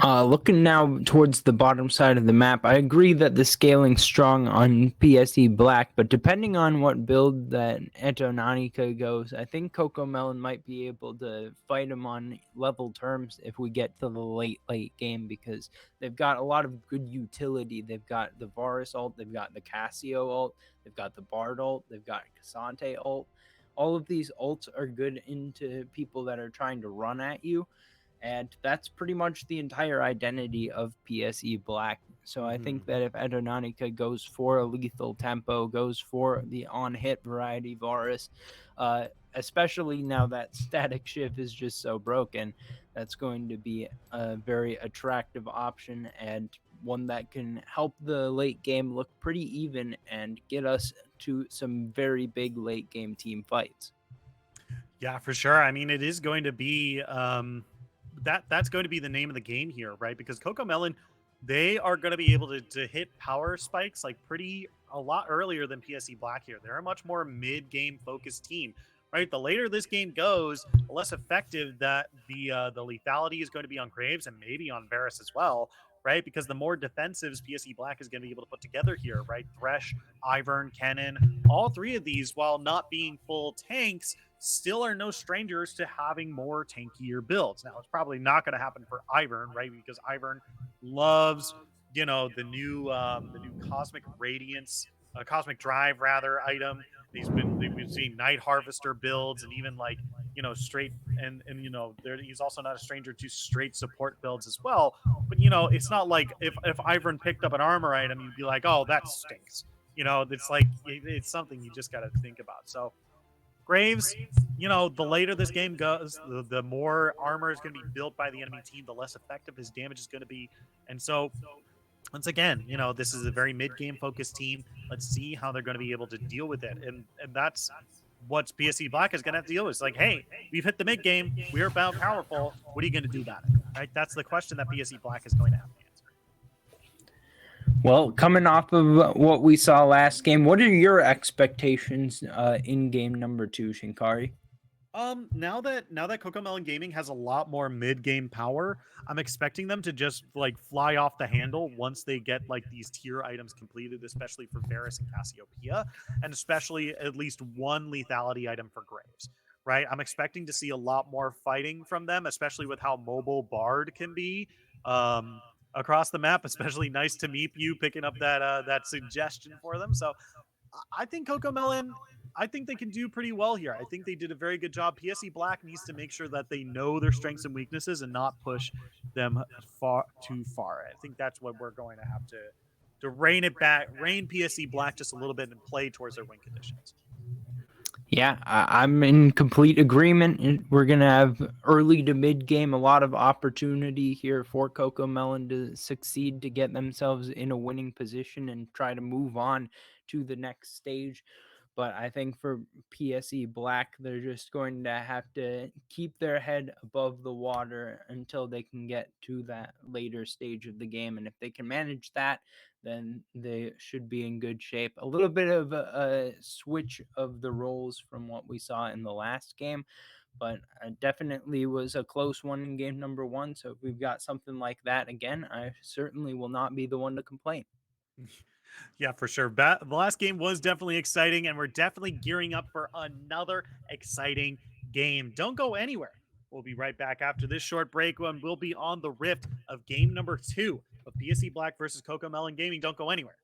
Looking now towards the bottom side of the map, I agree that the scaling's strong on PSE Black, but depending on what build that Etonanica goes, I think CocoMelon might be able to fight him on level terms if we get to the late game, because they've got a lot of good utility. They've got the Varus ult, they've got the Cassio ult, they've got the Bard ult, they've got Cassante ult. All of these ults are good into people that are trying to run at you. And that's pretty much the entire identity of PSE Black. So I think that if Etonanica goes for a lethal tempo, goes for the on-hit variety Varus, especially now that Static Shift is just so broken, that's going to be a very attractive option and one that can help the late game look pretty even and get us to some very big late game team fights. Yeah, for sure. I mean, it is going to be that's going to be the name of the game here, right? Because CocoMelon, they are going to be able to hit power spikes like pretty a lot earlier than PSE Black here. They're a much more mid-game focused team, right? The later this game goes, the less effective that the lethality is going to be on Graves and maybe on Varus as well, right? Because the more defensives PSE Black is going to be able to put together here, right? Thresh, Ivern, Kennen, all three of these, while not being full tanks, still are no strangers to having more tankier builds. Now, it's probably not going to happen for Ivern, right? Because Ivern loves, the new Cosmic Radiance, Cosmic Drive rather item. We've been seeing Night Harvester builds and even like straight and he's also not a stranger to straight support builds as well. But it's not like if Ivern picked up an armor item, you'd be like, oh, that stinks. It's like it's something you just got to think about. So Graves, the later this game goes, the more armor is going to be built by the enemy team, the less effective his damage is going to be. And so, once again, this is a very mid-game focused team. Let's see how they're going to be able to deal with it. And that's what PSE Black is going to have to deal with. It's like, hey, we've hit the mid-game. We're about powerful. What are you going to do about it? Right? That's the question that PSE Black is going to have to answer. Well, coming off of what we saw last game, what are your expectations in game number 2, Shinkari? Now that CocoMelon Gaming has a lot more mid-game power, I'm expecting them to just like fly off the handle once they get like these tier items completed, especially for Varus and Cassiopeia, and especially at least one lethality item for Graves. Right? I'm expecting to see a lot more fighting from them, especially with how mobile Bard can be across the map. Especially nice to meet you picking up that suggestion for them. So I think CocoMelon, I think they can do pretty well here. I think they did a very good job. PSE Black needs to make sure that they know their strengths and weaknesses and not push them too far. I think that's what we're going to have to rein it back, rein PSE Black just a little bit and play towards their win conditions. Yeah, I'm in complete agreement. We're going to have early to mid game, a lot of opportunity here for CocoMelon to succeed, to get themselves in a winning position and try to move on to the next stage. But I think for PSE Black, they're just going to have to keep their head above the water until they can get to that later stage of the game. And if they can manage that, then they should be in good shape. A little bit of a switch of the roles from what we saw in the last game, but definitely was a close one in game number 1. So if we've got something like that again, I certainly will not be the one to complain. Yeah, for sure. The last game was definitely exciting, and we're definitely gearing up for another exciting game. Don't go anywhere. We'll be right back after this short break when we'll be on the rift of game number 2 of PSE Black versus CocoMelon Gaming. Don't go anywhere.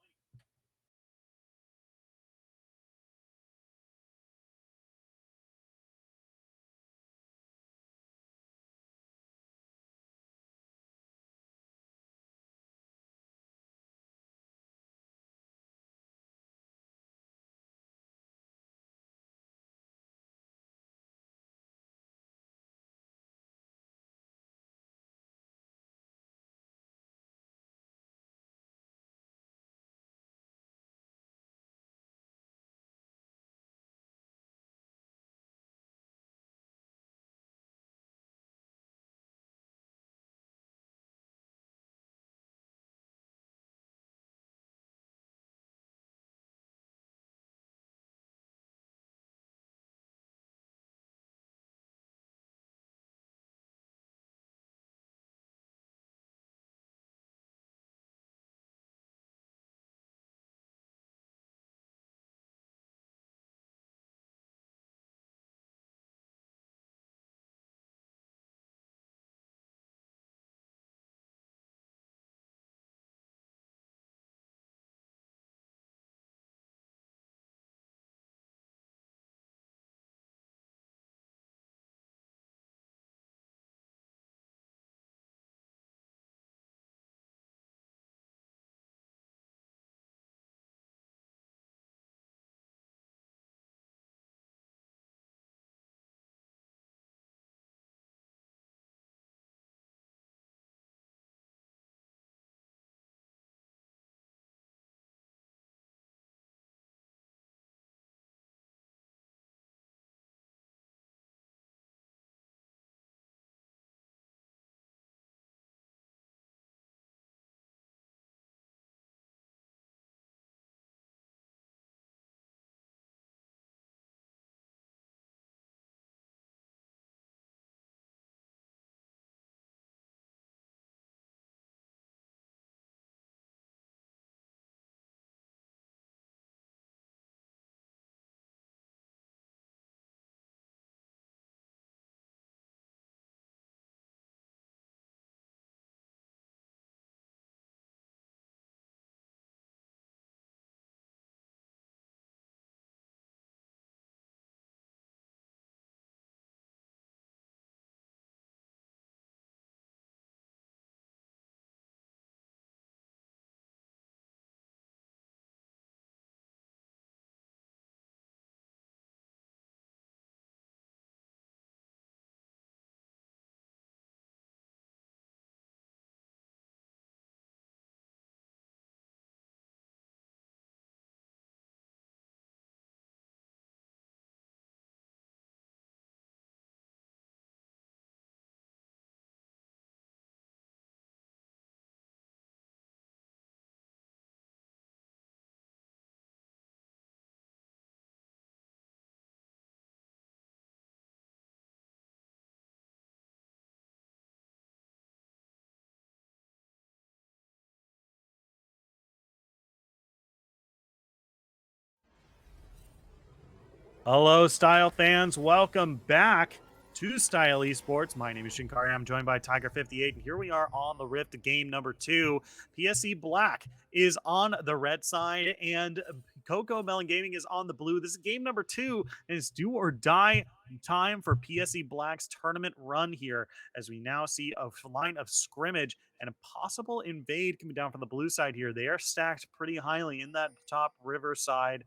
Hello, Style fans. Welcome back to Style Esports. My name is Shinkari. I'm joined by Tiger58, and here we are on the Rift game number 2. PSE Black is on the red side, and CocoMelon Gaming is on the blue. This is game number 2, and it's do or die time for PSE Black's tournament run here, as we now see a line of scrimmage and a possible invade coming down from the blue side here. They are stacked pretty highly in that top river side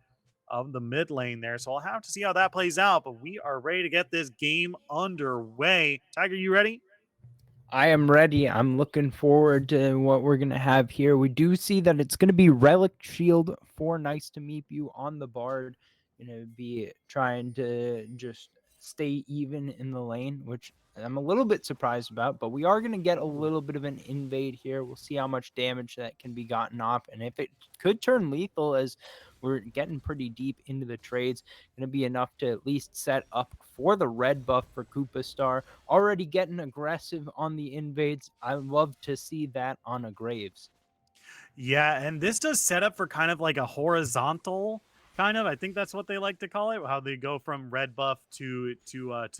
of the mid lane there. So I'll have to see how that plays out, but we are ready to get this game underway. Tiger, you ready? I am ready. I'm looking forward to what we're going to have here. We do see that it's going to be Relic Shield for Nice to Meet You on the Bard. Going to be trying to just stay even in the lane, which I'm a little bit surprised about, but we are going to get a little bit of an invade here. We'll see how much damage that can be gotten off, and if it could turn lethal, as we're getting pretty deep into the trades, going to be enough to at least set up for the red buff for Koopa Star. Already getting aggressive on the invades. I love to see that on a Graves. Yeah, and this does set up for kind of like a horizontal kind of. I think that's what they like to call it. How they go from red buff to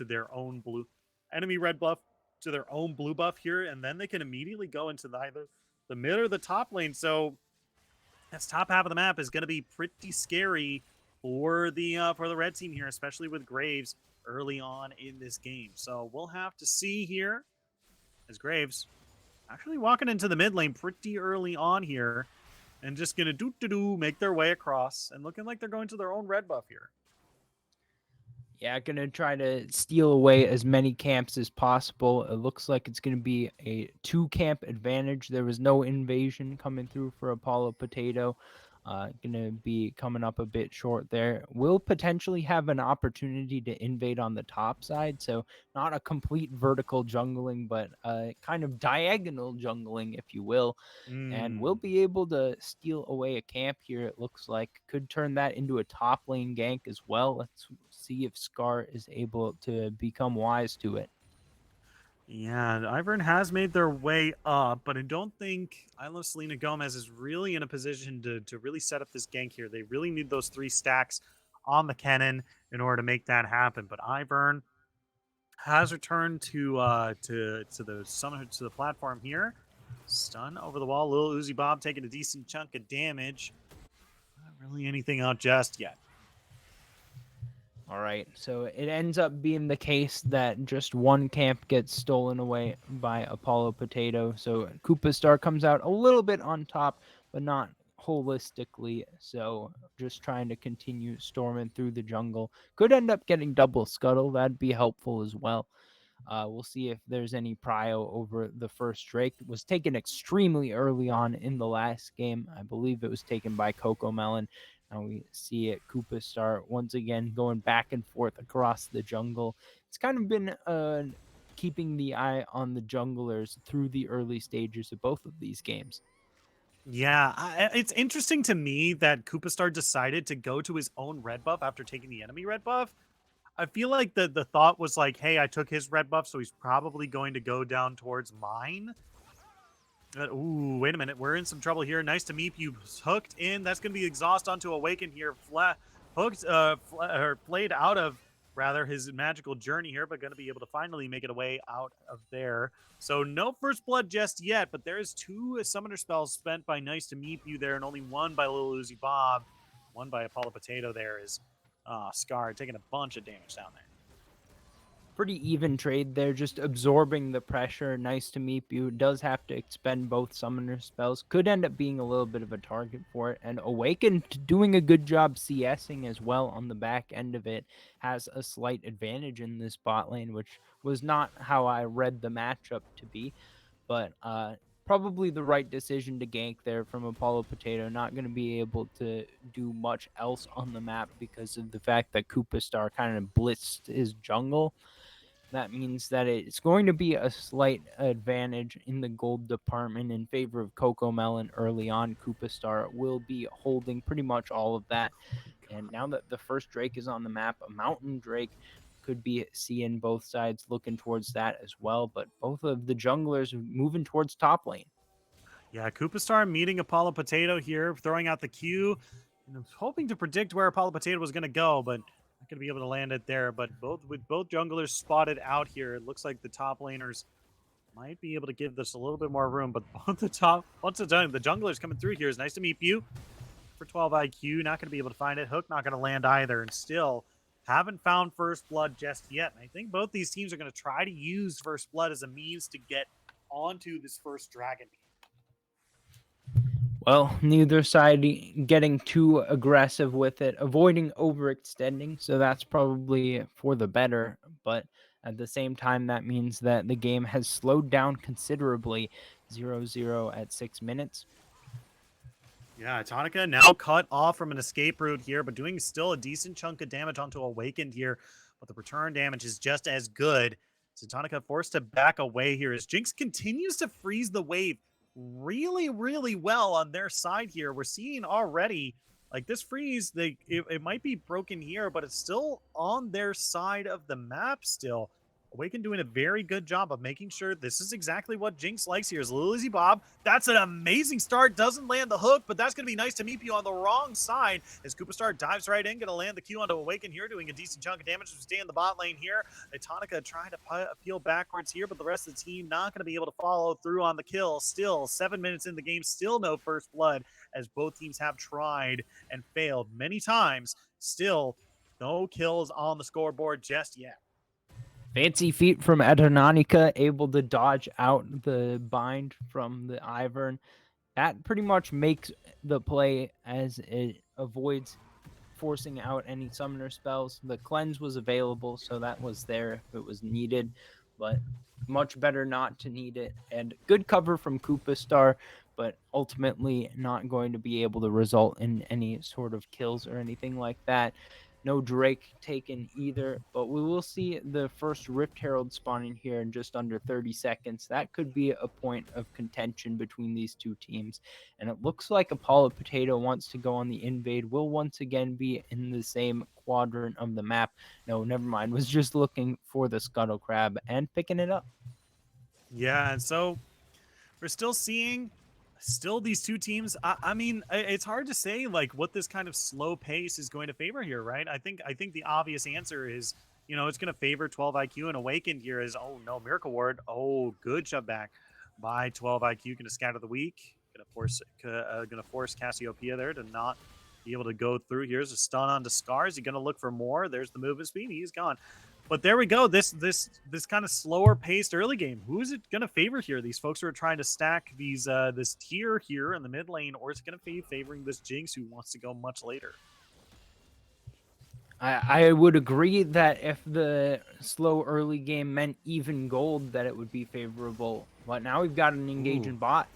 their own blue enemy red buff to their own blue buff here, and then they can immediately go into either the mid or the top lane. So this top half of the map is going to be pretty scary for the red team here, especially with Graves early on in this game. So we'll have to see here as Graves actually walking into the mid lane pretty early on here and just going to make their way across and looking like they're going to their own red buff here. Yeah, going to try to steal away as many camps as possible. It looks like it's going to be a 2-camp advantage. There was no invasion coming through for Apollo Potato. Going to be coming up a bit short there. Will potentially have an opportunity to invade on the top side. So not a complete vertical jungling, but kind of diagonal jungling, if you will. And we'll be able to steal away a camp here, it looks like. Could turn that into a top lane gank as well. Let's see if Scar is able to become wise to it. Yeah, Ivern has made their way up, but I don't think Isla Selena Gomez is really in a position to really set up this gank here. They really need those 3 stacks on the cannon in order to make that happen. But Ivern has returned to the summit to the platform here. Stun over the wall. Lil Uzi Bob taking a decent chunk of damage. Not really anything out just yet. All right, so it ends up being the case that just one camp gets stolen away by Apollo Potato. So Koopa Star comes out a little bit on top, but not holistically. So just trying to continue storming through the jungle. Could end up getting double scuttle. That'd be helpful as well. We'll see if there's any prio over the first Drake. It was taken extremely early on in the last game. I believe it was taken by CocoMelon. Now we see it, Koopa Star once again going back and forth across the jungle. It's kind of been keeping the eye on the junglers through the early stages of both of these games. Yeah, it's interesting to me that Koopa Star decided to go to his own red buff after taking the enemy red buff. I feel like the thought was like, hey, I took his red buff, so he's probably going to go down towards mine. But, ooh, wait a minute. We're in some trouble here. Nice to meet you. Hooked in. That's going to be exhaust onto Awaken here. Hooked, or played out of, rather, his magical journey here, but going to be able to finally make it away out of there. So no first blood just yet, but there's 2 summoner spells spent by Nice to meet you there, and only 1 by Lil Uzi Bob. 1 by Apollo Potato there is Scar taking a bunch of damage down there. Pretty even trade there, just absorbing the pressure. Nice to meet you. Does have to expend both summoner spells. Could end up being a little bit of a target for it. And Awaken doing a good job CSing as well on the back end of it. Has a slight advantage in this bot lane, which was not how I read the matchup to be. But probably the right decision to gank there from Apollo Potato. Not going to be able to do much else on the map because of the fact that Koopa Star kind of blitzed his jungle. That means that it's going to be a slight advantage in the gold department in favor of CocoMelon early on. Koopa Star will be holding pretty much all of that. And now that the first Drake is on the map, a Mountain Drake could be seeing both sides looking towards that as well. But both of the junglers moving towards top lane. Yeah, Koopa Star meeting Apollo Potato here, throwing out the Q. And I was hoping to predict where Apollo Potato was going to go, but going to be able to land it there, but with both junglers spotted out here, it looks like the top laners might be able to give this a little bit more room, but once the junglers coming through here is nice to meet you. For 12 IQ, not going to be able to find it. Hook not going to land either, and still haven't found First Blood just yet. And I think both these teams are going to try to use First Blood as a means to get onto this first dragon. Well, neither side getting too aggressive with it, avoiding overextending, so that's probably for the better. But at the same time, that means that the game has slowed down considerably, 0-0 at 6 minutes. Yeah, Tonica now cut off from an escape route here, but doing still a decent chunk of damage onto Awakened here. But the return damage is just as good. So Tonica forced to back away here as Jinx continues to freeze the wave really, really well on their side here. We're seeing already, like, this freeze, it might be broken here, but it's still on their side of the map still. Awaken doing a very good job of making sure this is exactly what Jinx likes here is Lil Uzi Bob. That's an amazing start. Doesn't land the hook, but that's going to be nice to meet you on the wrong side as Koopa Star dives right in. Going to land the Q onto Awaken here, doing a decent chunk of damage to stay in the bot lane here. Tonica trying to peel backwards here, but the rest of the team not going to be able to follow through on the kill. Still, 7 minutes in the game, still no first blood as both teams have tried and failed many times. Still, no kills on the scoreboard just yet. Fancy feat from Eternanica, able to dodge out the bind from the Ivern. That pretty much makes the play as it avoids forcing out any summoner spells. The cleanse was available, so that was there if it was needed, but much better not to need it. And good cover from Koopa Star, but ultimately not going to be able to result in any sort of kills or anything like that. No Drake taken either, but we will see the first Rift Herald spawning here in just under 30 seconds. That could be a point of contention between these two teams. And it looks like Apollo Potato wants to go on the invade, will once again be in the same quadrant of the map. No, never mind, was just looking for the Scuttle Crab and picking it up. Yeah, and so we're still seeing these two teams. I mean, it's hard to say like what this kind of slow pace is going to favor here, right? I think the obvious answer is, you know, it's going to favor 12 IQ, and Awakened here is, oh no, Miracle Ward. Oh, good shove back by 12 IQ. Going to scatter the weak. Going to force Cassiopeia there to not be able to go through. Here's a stun onto Scars. He's going to look for more. There's the movement speed. He's gone. But there we go. This kind of slower paced early game. Who is it going to favor here? These folks who are trying to stack these this tier here in the mid lane, or is it going to be favoring this Jinx who wants to go much later? I would agree that if the slow early game meant even gold, that it would be favorable. But now we've got an engaging bot.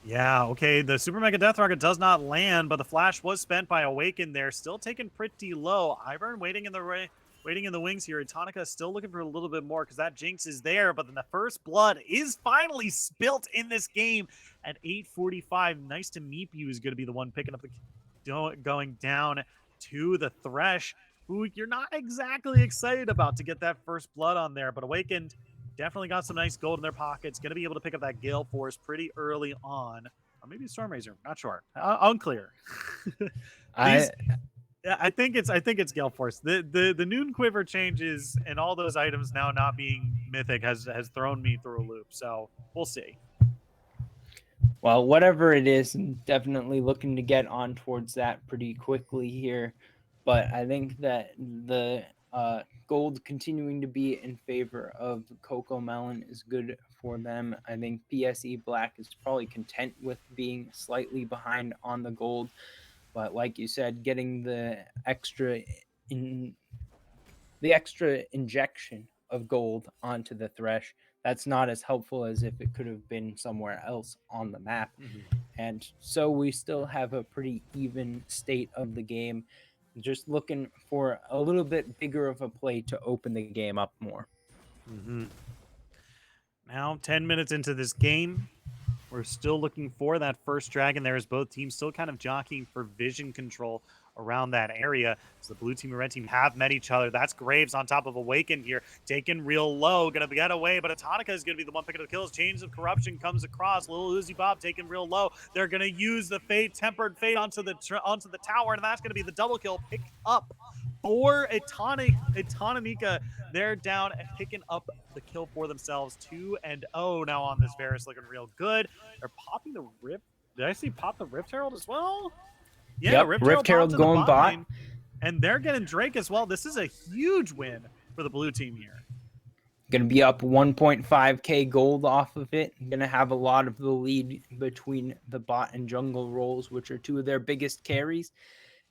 Yeah, okay. The Super Mega Death Rocket does not land, but the flash was spent by Awaken there. Still taken pretty low. Ivern waiting in the wings here. Tonica still looking for a little bit more because that Jinx is there, but then the first blood is finally spilt in this game at 8:45. Nice to meet you is going to be the one picking up the going down to the Thresh, who you're not exactly excited about to get that first blood on there, but Awakened definitely got some nice gold in their pockets. Going to be able to pick up that Gale Force pretty early on, or maybe Stormrazor. Not sure. Unclear. Yeah, I think it's Gale Force. The Noon Quiver changes and all those items now not being mythic has thrown me through a loop. So we'll see. Well, whatever it is, I'm definitely looking to get on towards that pretty quickly here. But I think that the gold continuing to be in favor of CocoMelon is good for them. I think PSE Black is probably content with being slightly behind on the gold. But like you said, getting the extra injection of gold onto the Thresh, that's not as helpful as if it could have been somewhere else on the map. Mm-hmm. And so we still have a pretty even state of the game. Just looking for a little bit bigger of a play to open the game up more. Mm-hmm. Now, 10 minutes into this game, we're still looking for that first dragon there as both teams still kind of jockeying for vision control around that area. So the blue team and red team have met each other. That's Graves on top of Awaken here, taken real low, going to get away, but Atonica is going to be the one picking up the kills. Chains of Corruption comes across. Lil Uzi Bob taken real low. They're going to use the Tempered Fate onto the tower, and that's going to be the double kill picked up for Etonica. They're down and picking up the kill for themselves. 2-0 now on this Varus, looking real good. They're popping the Rift. Did I see pop the Rift Herald as well? Yeah, Yep, Rift Rift Herald popped Herald in the going bot bot. lane. And they're getting Drake as well. This is a huge win for the blue team here. Going to be up 1.5k gold off of it. Going to have a lot of the lead between the bot and jungle roles, which are two of their biggest carries.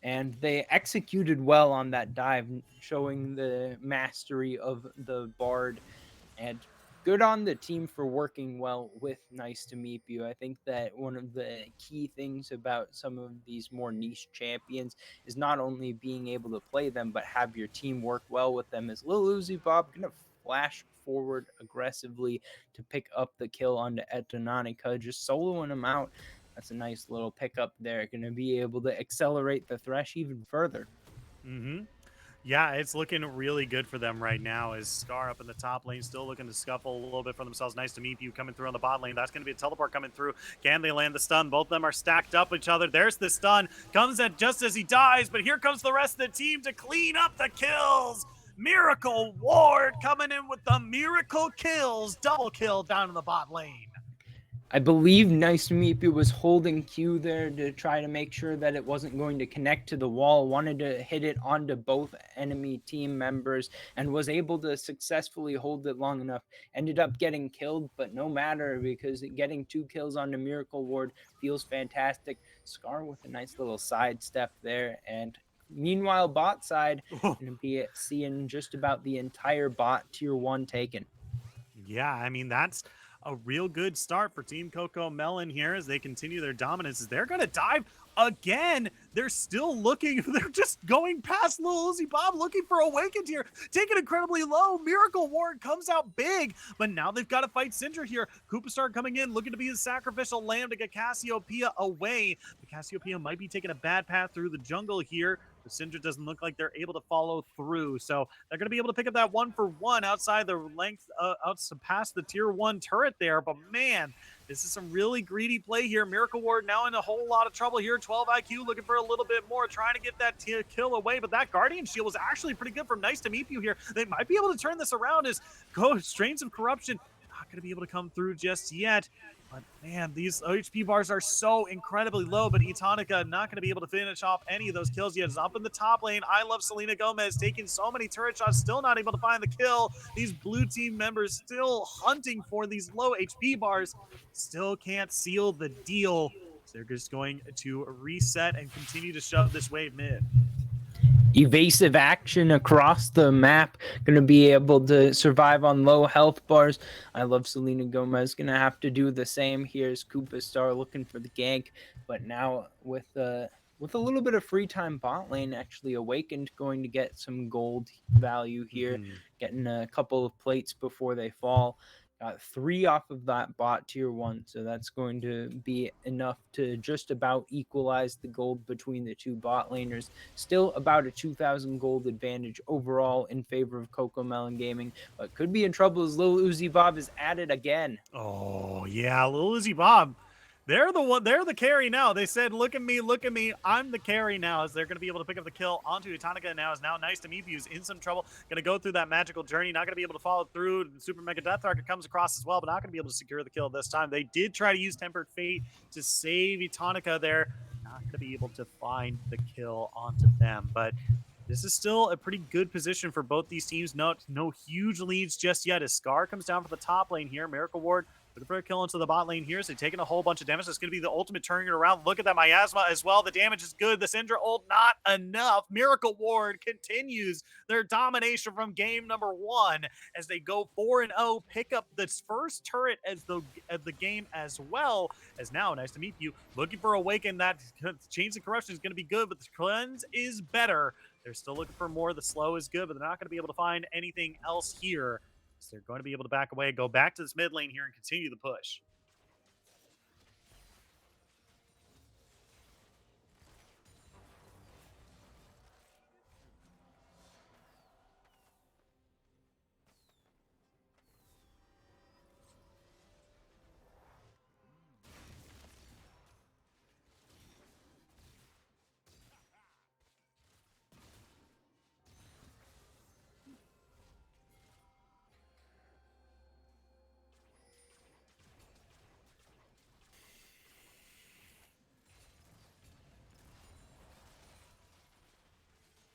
And they executed well on that dive, showing the mastery of the Bard. And good on the team for working well with Nice to Meet You. I think that one of the key things about some of these more niche champions is not only being able to play them, but have your team work well with them. As Lil Uzi Bob going to flash forward aggressively to pick up the kill onto Etonica, just soloing him out. That's a nice little pickup there. Going to be able to accelerate the Thresh even further. Mm-hmm. Yeah, it's looking really good for them right now as Scar up in the top lane, still looking to scuffle a little bit for themselves. Nice to meet you coming through on the bot lane. That's going to be a teleport coming through. Can they land the stun? Both of them are stacked up each other. There's the stun. Comes at just as he dies, but here comes the rest of the team to clean up the kills. Miracle Ward coming in with the miracle kills. Double kill down in the bot lane. I believe Nice to Meet You was holding Q there to try to make sure that it wasn't going to connect to the wall, wanted to hit it onto both enemy team members, and was able to successfully hold it long enough. Ended up getting killed, but no matter, because getting 2 kills onto Miracle Ward feels fantastic. Scar with a nice little sidestep there, and meanwhile, bot side, going to be seeing just about the entire bot tier 1 taken. Yeah, I mean, that's a real good start for Team CocoMelon here as they continue their dominance. They're going to dive again. They're still looking. They're just going past Lil Uzi Bob, looking for Awakened here. Taking incredibly low. Miracle Ward comes out big, but now they've got to fight Syndra here. Koopa coming in, looking to be his sacrificial lamb to get Cassiopeia away. But Cassiopeia might be taking a bad path through the jungle here. The Syndra doesn't look like they're able to follow through. So they're going to be able to pick up that 1-for-1 outside the length, out past the tier 1 turret there. But man, this is some really greedy play here. Miracle Ward now in a whole lot of trouble here. 12 IQ looking for a little bit more, trying to get that kill away. But that Guardian Shield was actually pretty good from Nice to Meet You here. They might be able to turn this around as Strains of Corruption not going to be able to come through just yet. But man, these HP bars are so incredibly low, but Etonica not going to be able to finish off any of those kills yet. It's up in the top lane. I love Selena Gomez taking so many turret shots, still not able to find the kill. These blue team members still hunting for these low HP bars, still can't seal the deal. So they're just going to reset and continue to shove this wave mid. Evasive action across the map, going to be able to survive on low health bars. I love Selena Gomez, going to have to do the same. Here's Koopa Star looking for the gank, but now with a little bit of free time bot lane, actually Awakened going to get some gold value here, getting a couple of plates before they fall. Got 3 off of that bot tier 1, so that's going to be enough to just about equalize the gold between the two bot laners. Still about a 2,000 gold advantage overall in favor of CocoMelon Gaming, but could be in trouble as Lil Uzi Bob is at it again. Oh yeah, Lil Uzi Bob. They're the carry now. They said, look at me, I'm the carry now, as they're going to be able to pick up the kill onto Etonica now. Is now Nice to Meet You's in some trouble. Going to go through that magical journey, not going to be able to follow through. Super Mega Death Arc comes across as well, but not going to be able to secure the kill this time. They did try to use Tempered Fate to save Etonica there. Not going to be able to find the kill onto them, but this is still a pretty good position for both these teams. No huge leads just yet as Scar comes down for the top lane here. Miracle Ward looking for a kill into the bot lane here. So taking a whole bunch of damage. It's going to be the ultimate turning it around. Look at that miasma as well. The damage is good. The Syndra ult not enough. Miracle Ward continues their domination from game number 1 as they go 4-0, pick up this first turret as the game as well. As now, Nice to Meet You, looking for Awaken. That Chains of Corruption is going to be good, but the Cleanse is better. They're still looking for more. The slow is good, but they're not going to be able to find anything else here. So they're going to be able to back away, go back to this mid lane here and continue the push.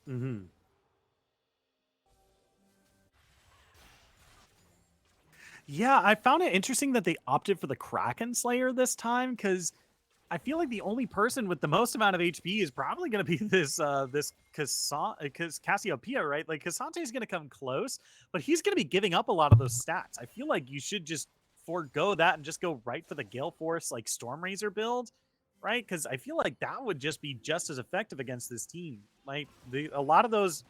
Mm-hmm. Yeah, I found it interesting that they opted for the Kraken Slayer this time because I feel like the only person with the most amount of HP is probably going to be this Cassiopeia, right? Like Cassante is going to come close, but he's going to be giving up a lot of those stats. I feel like you should just forego that and just go right for the Gale Force like Storm Razor build, right? Because I feel like that would just be just as effective against this team. Like a lot of those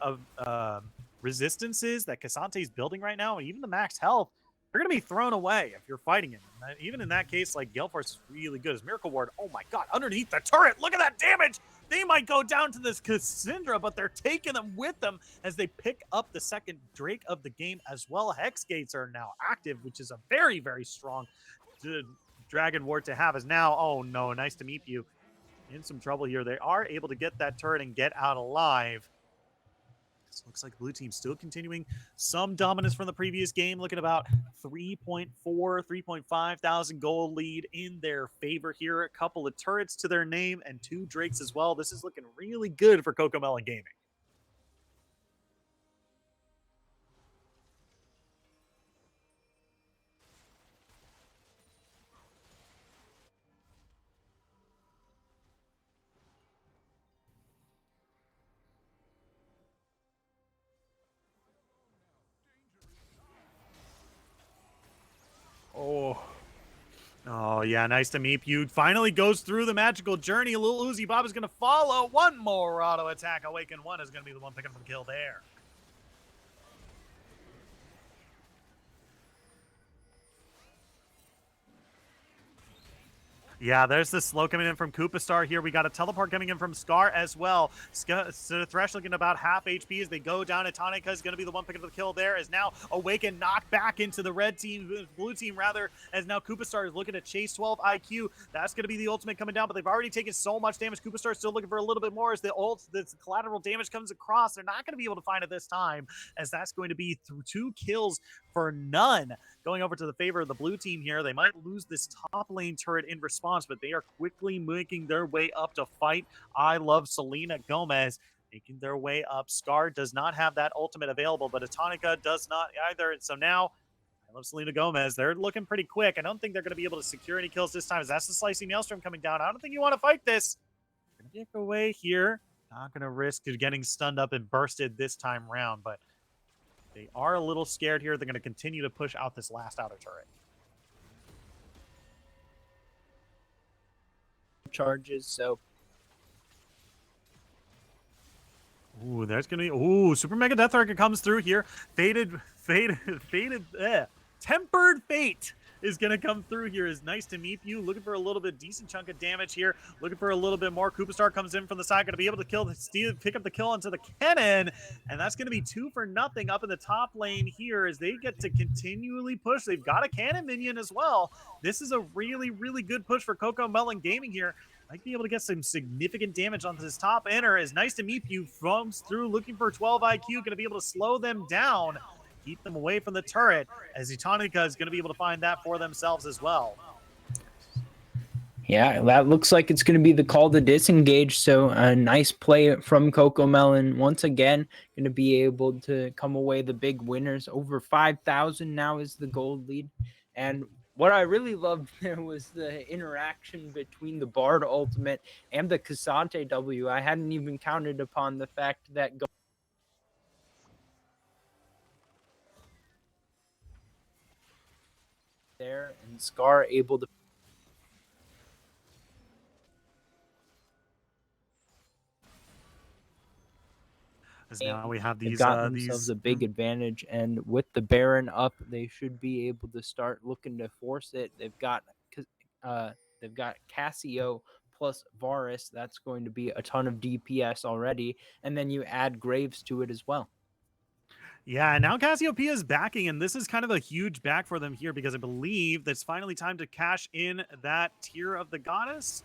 resistances that Cassante is building right now, and even the max health, they're going to be thrown away if you're fighting him. And even in that case, like Gale Force is really good as Miracle Ward. Oh my god, underneath the turret, look at that damage! They might go down to this Cassandra, but they're taking them with them as they pick up the second Drake of the game as well. Hex Gates are now active, which is a very, very strong Dragon Ward to have. As now, oh no, nice to meet you. In some trouble here. They are able to get that turret and get out alive. This looks like blue team still continuing some dominance from the previous game. Looking about 3.4, 3.5 thousand gold lead in their favor here. A couple of turrets to their name and 2 Drakes as well. This is looking really good for CocoMelon Gaming. Oh, yeah, nice to meet you. Finally goes through the magical journey. Little Uzi Bob is going to follow. One more auto attack. Awaken 1 is going to be the one picking up the kill there. Yeah, there's the slow coming in from Koopa Star here. We got a teleport coming in from Scar as well. So Thresh looking about half HP as they go down. Atonica is going to be the one picking up the kill there. As now Awaken knocked back into the red team, blue team rather, as now Koopa Star is looking to chase 12 IQ. That's going to be the ultimate coming down, but they've already taken so much damage. Koopa Star is still looking for a little bit more as the collateral damage comes across. They're not going to be able to find it this time, as that's going to be through 2 kills for none. Going over to the favor of the blue team here. They might lose this top lane turret in response, but they are quickly making their way up to fight. I love Selena Gomez making their way up. Scar does not have that ultimate available, but Atonica does not either. And so now I love Selena Gomez. They're looking pretty quick. I don't think they're going to be able to secure any kills this time, as that's the Slicing Maelstrom coming down. I don't think you want to fight this. Going to get away here. Not going to risk getting stunned up and bursted this time round, but they are a little scared here. They're going to continue to push out this last outer turret. Charges, so There's going to be... Super Mega Death Arc comes through here. Tempered Fate is going to come through here. Is nice to meet you. Looking for a little bit decent chunk of damage here. Looking for a little bit more. Koopa Star comes in from the side. Going to be able to pick up the kill onto the cannon. And that's going to be 2 for nothing up in the top lane here as they get to continually push. They've got a cannon minion as well. This is a really, really good push for CocoMelon Gaming here. Might be able to get some significant damage onto this top inner. Is nice to meet you. Comes through looking for 12 IQ. Going to be able to slow them down. Keep them away from the turret, as Etonica is going to be able to find that for themselves as well. yeah, that looks like it's going to be the call to disengage. So a nice play from CocoMelon. Once again, going to be able to come away the big winners. Over 5,000 now is the gold lead. And what I really loved there was the interaction between the Bard ultimate and the Cassante W. I hadn't even counted upon the fact that there and Scar able to As now we have these got themselves a big advantage, and with the Baron up, they should be able to start looking to force it. They've got Cassio plus Varus. That's going to be a ton of DPS already, and then you add Graves to it as well. Yeah, and now Cassiopeia is backing, and this is kind of a huge back for them here because I believe that it's finally time to cash in that Tear of the Goddess.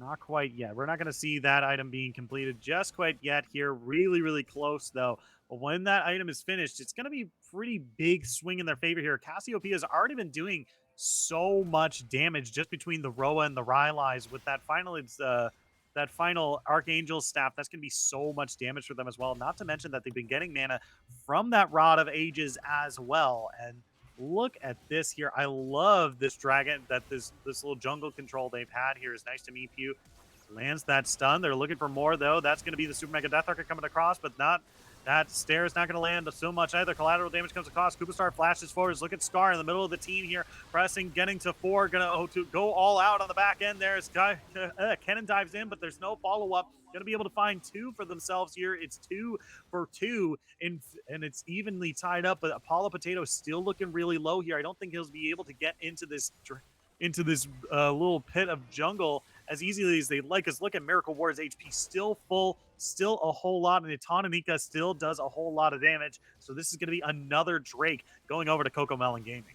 Not quite yet. We're not going to see that item being completed just quite yet here. Really, really close, though. But when that item is finished, it's going to be pretty big swing in their favor here. Cassiopeia has already been doing so much damage just between the Roa and the Rylai's with that final that final Archangel staff, that's going to be so much damage for them as well. Not to mention that they've been getting mana from that Rod of Ages as well. And look at this here. I love this dragon, that this little jungle control they've had here is nice to meet you. Lands that stun. They're looking for more, though. That's going to be the Super Mega Death Archer coming across, but not that stare is not going to land so much either. Collateral damage comes across. Koopa flashes forward. Look at Scar in the middle of the team here, pressing, getting to 4. Going to go all out on the back end there. Kennen dives in, but there's no follow-up. Going to be able to find 2 for themselves here. It's 2 for 2, and it's evenly tied up, but Apollo Potato is still looking really low here. I don't think he'll be able to get into this little pit of jungle as easily as they'd like. Us look at Miracle Ward's HP still full, still a whole lot, and Itonanika still does a whole lot of damage. So this is going to be another Drake going over to CocoMelon Gaming.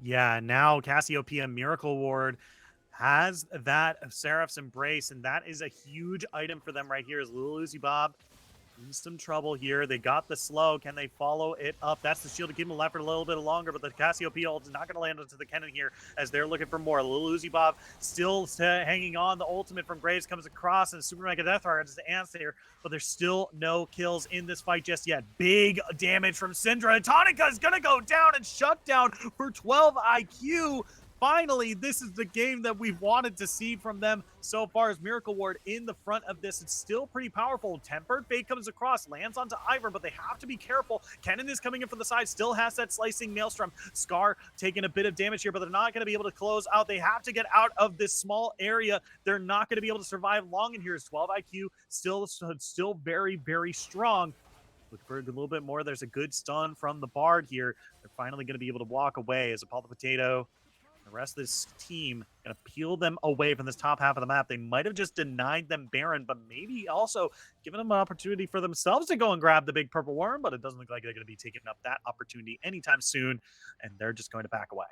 Yeah, now Cassiopeia Miracle Ward has that Seraph's Embrace, and that is a huge item for them right here. Is Lil Uzi Bob in some trouble here? They got the slow. Can they follow it up? That's the shield to keep them alive for a little bit longer, but the Cassiopeia ult is not going to land onto the Kennen here as they're looking for more. Lil Uzi Bob still hanging on. The ultimate from Graves comes across, and Super Mega Death Archer is the answer, but there's still no kills in this fight just yet. Big damage from Syndra. Tonica is going to go down and shut down for 12 IQ. Finally, this is the game that we've wanted to see from them so far, as Miracle Ward in the front of this. It's still pretty powerful. Tempered Fate comes across, lands onto Ivern, but they have to be careful. Kennen is coming in from the side, still has that slicing Maelstrom. Scar taking a bit of damage here, but they're not going to be able to close out. They have to get out of this small area. They're not going to be able to survive long in here. 12 IQ, still very, very strong. Looking for a little bit more. There's a good stun from the Bard here. They're finally going to be able to walk away as Apollo Potato, the rest of this team, going to peel them away from this top half of the map. They might have just denied them Baron, but maybe also given them an opportunity for themselves to go and grab the big purple worm, but it doesn't look like they're going to be taking up that opportunity anytime soon, and they're just going to back away.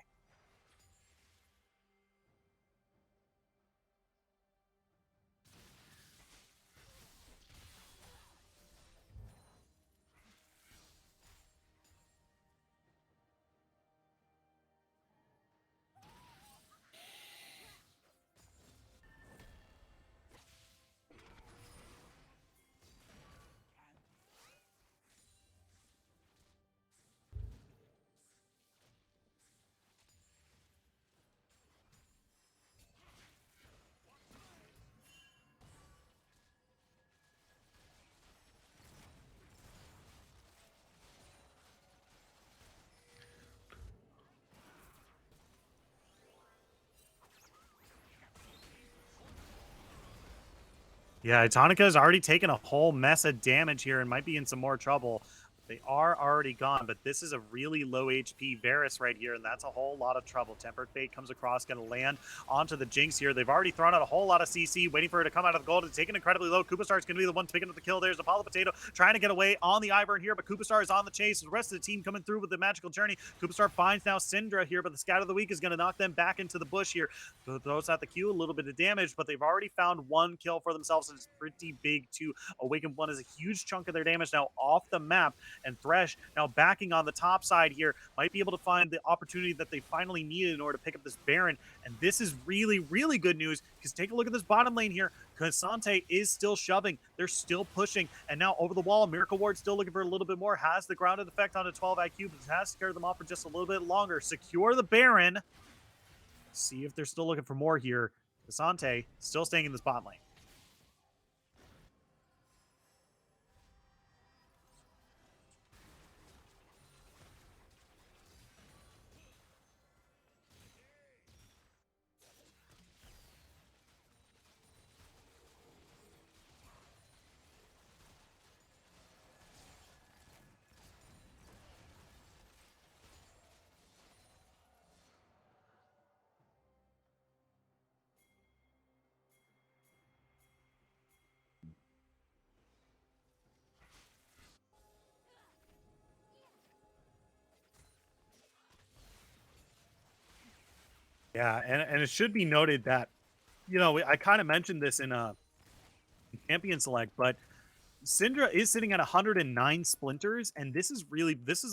Yeah, Itonica has already taken a whole mess of damage here and might be in some more trouble. They are already gone, but this is a really low HP Varus right here, and that's a whole lot of trouble. Tempered Fate comes across, going to land onto the Jinx here. They've already thrown out a whole lot of CC, waiting for her to come out of the gold. It's taken incredibly low. Koopa is going to be the one picking up the kill. There's Apollo Potato trying to get away on the Ivern here, but Koopa is on the chase. The rest of the team coming through with the magical journey. Koopa finds now Syndra here, but the Scout of the Week is going to knock them back into the bush here. Throws out the Q, a little bit of damage, but they've already found one kill for themselves, and it's pretty big too. Awakened One is a huge chunk of their damage now off the map, and Thresh now backing on the top side here might be able to find the opportunity that they finally needed in order to pick up this Baron. And this is really, really good news, because take a look at this bottom lane here. Cassante is still shoving. They're still pushing. And now over the wall, Miracle Ward still looking for a little bit more. Has the grounded effect on a 12 IQ, but has scared them off for just a little bit longer. Secure the Baron. See if they're still looking for more here. Asante still staying in the spot lane. Yeah, and it should be noted that, I kind of mentioned this in Champion Select, but Syndra is sitting at 109 splinters, and this is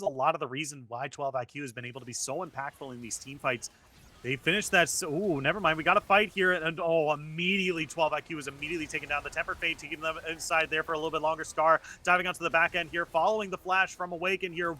a lot of the reason why 12 IQ has been able to be so impactful in these team fights. They finished that. Oh, never mind. We got a fight here. And immediately 12 IQ is immediately taken down. The Tempered Fate taking them inside there for a little bit longer. Scar diving onto the back end here, following the flash from Awaken here.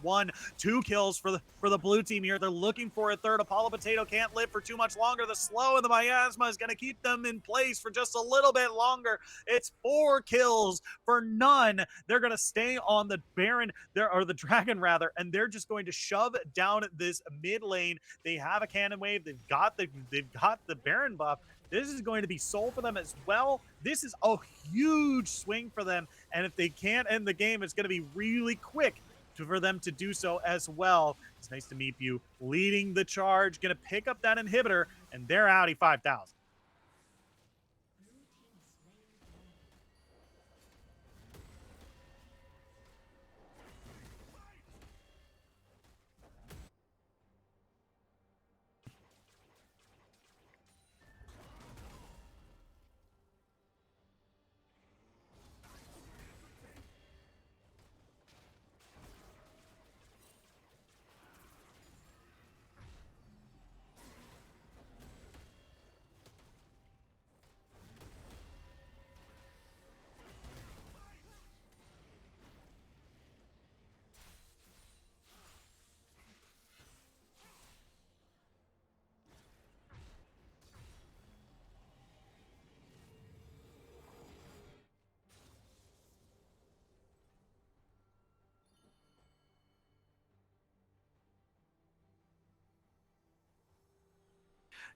2 kills for the blue team here. They're looking for a third. Apollo Potato can't live for too much longer. The slow and the miasma is going to keep them in place for just a little bit longer. It's 4 kills for none. They're going to stay on the Baron, or the Dragon rather, and they're just going to shove down this mid lane. They have a cannon wave. They've got the Baron buff. This is going to be soul for them as well. This is a huge swing for them, and if they can't end the game, it's going to be really quick for them to do so as well. It's nice to meet you. Leading the charge, going to pick up that inhibitor, and they're out 5,000.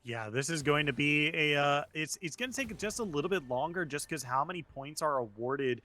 Yeah, this is going to be it's going to take just a little bit longer just because how many points are awarded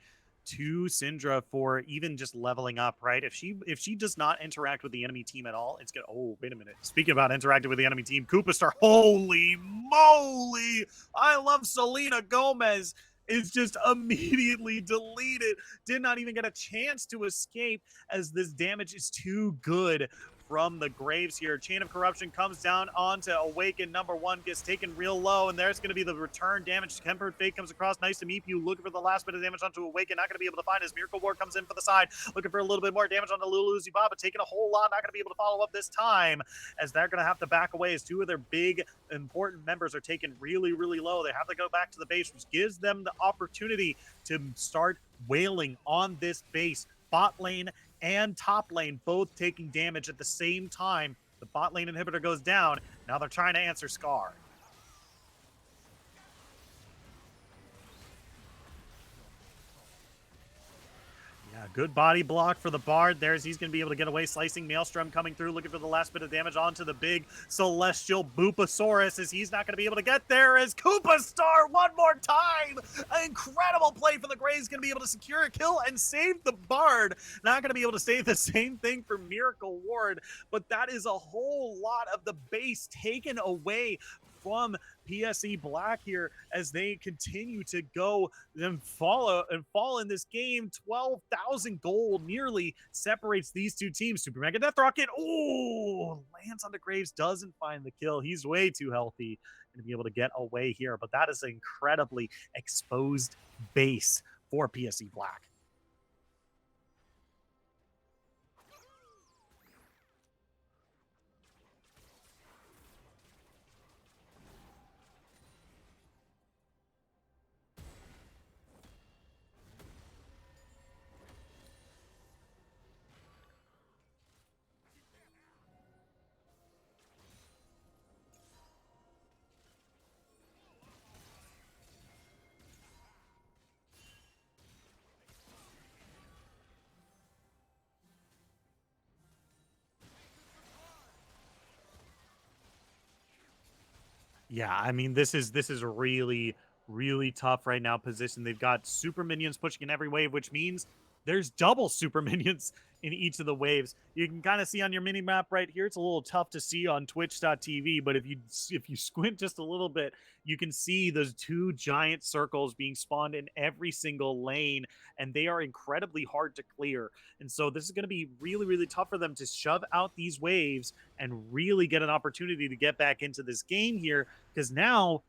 to Syndra for even just leveling up, right? If she does not interact with the enemy team at all, it's gonna. Oh, wait a minute. Speaking about interacting with the enemy team, Koopa Star. Holy moly! I love Selena Gomez. Is just immediately deleted. Did not even get a chance to escape as this damage is too good from the Graves here. Chain of Corruption comes down onto Awaken. Number 1 gets taken real low, and there's going to be the return damage. Tempered Fate comes across. Nice to meet you. Looking for the last bit of damage onto Awaken. Not going to be able to find his Miracle Ward comes in for the side. Looking for a little bit more damage onto Lulu Zubaba. Taking a whole lot. Not going to be able to follow up this time, as they're going to have to back away as 2 of their big, important members are taken really, really low. They have to go back to the base, which gives them the opportunity to start wailing on this base. Bot lane and top lane both taking damage at the same time. The bot lane inhibitor goes down. Now they're trying to answer Scar. Yeah, good body block for the Bard. He's going to be able to get away. Slicing Maelstrom coming through, looking for the last bit of damage onto the big Celestial Boopasaurus, as he's not going to be able to get there as Koopa Star one more time. An incredible play for the Grays, going to be able to secure a kill and save the Bard. Not going to be able to say the same thing for Miracle Ward, but that is a whole lot of the base taken away from PSE Black here as they continue to go and fall in this game. 12,000 gold nearly separates these 2 teams. Super Mega Death Rocket, lands on the Graves, doesn't find the kill. He's way too healthy to be able to get away here, but that is an incredibly exposed base for PSE Black. Yeah, I mean this is really really tough right now position. They've got super minions pushing in every wave, which means there's double super minions in each of the waves. You can kind of see on your mini map right here. It's a little tough to see on twitch.tv, but if you squint just a little bit, you can see those two giant circles being spawned in every single lane, and they are incredibly hard to clear. And so this is going to be really really tough for them to shove out these waves and really get an opportunity to get back into this game here, because now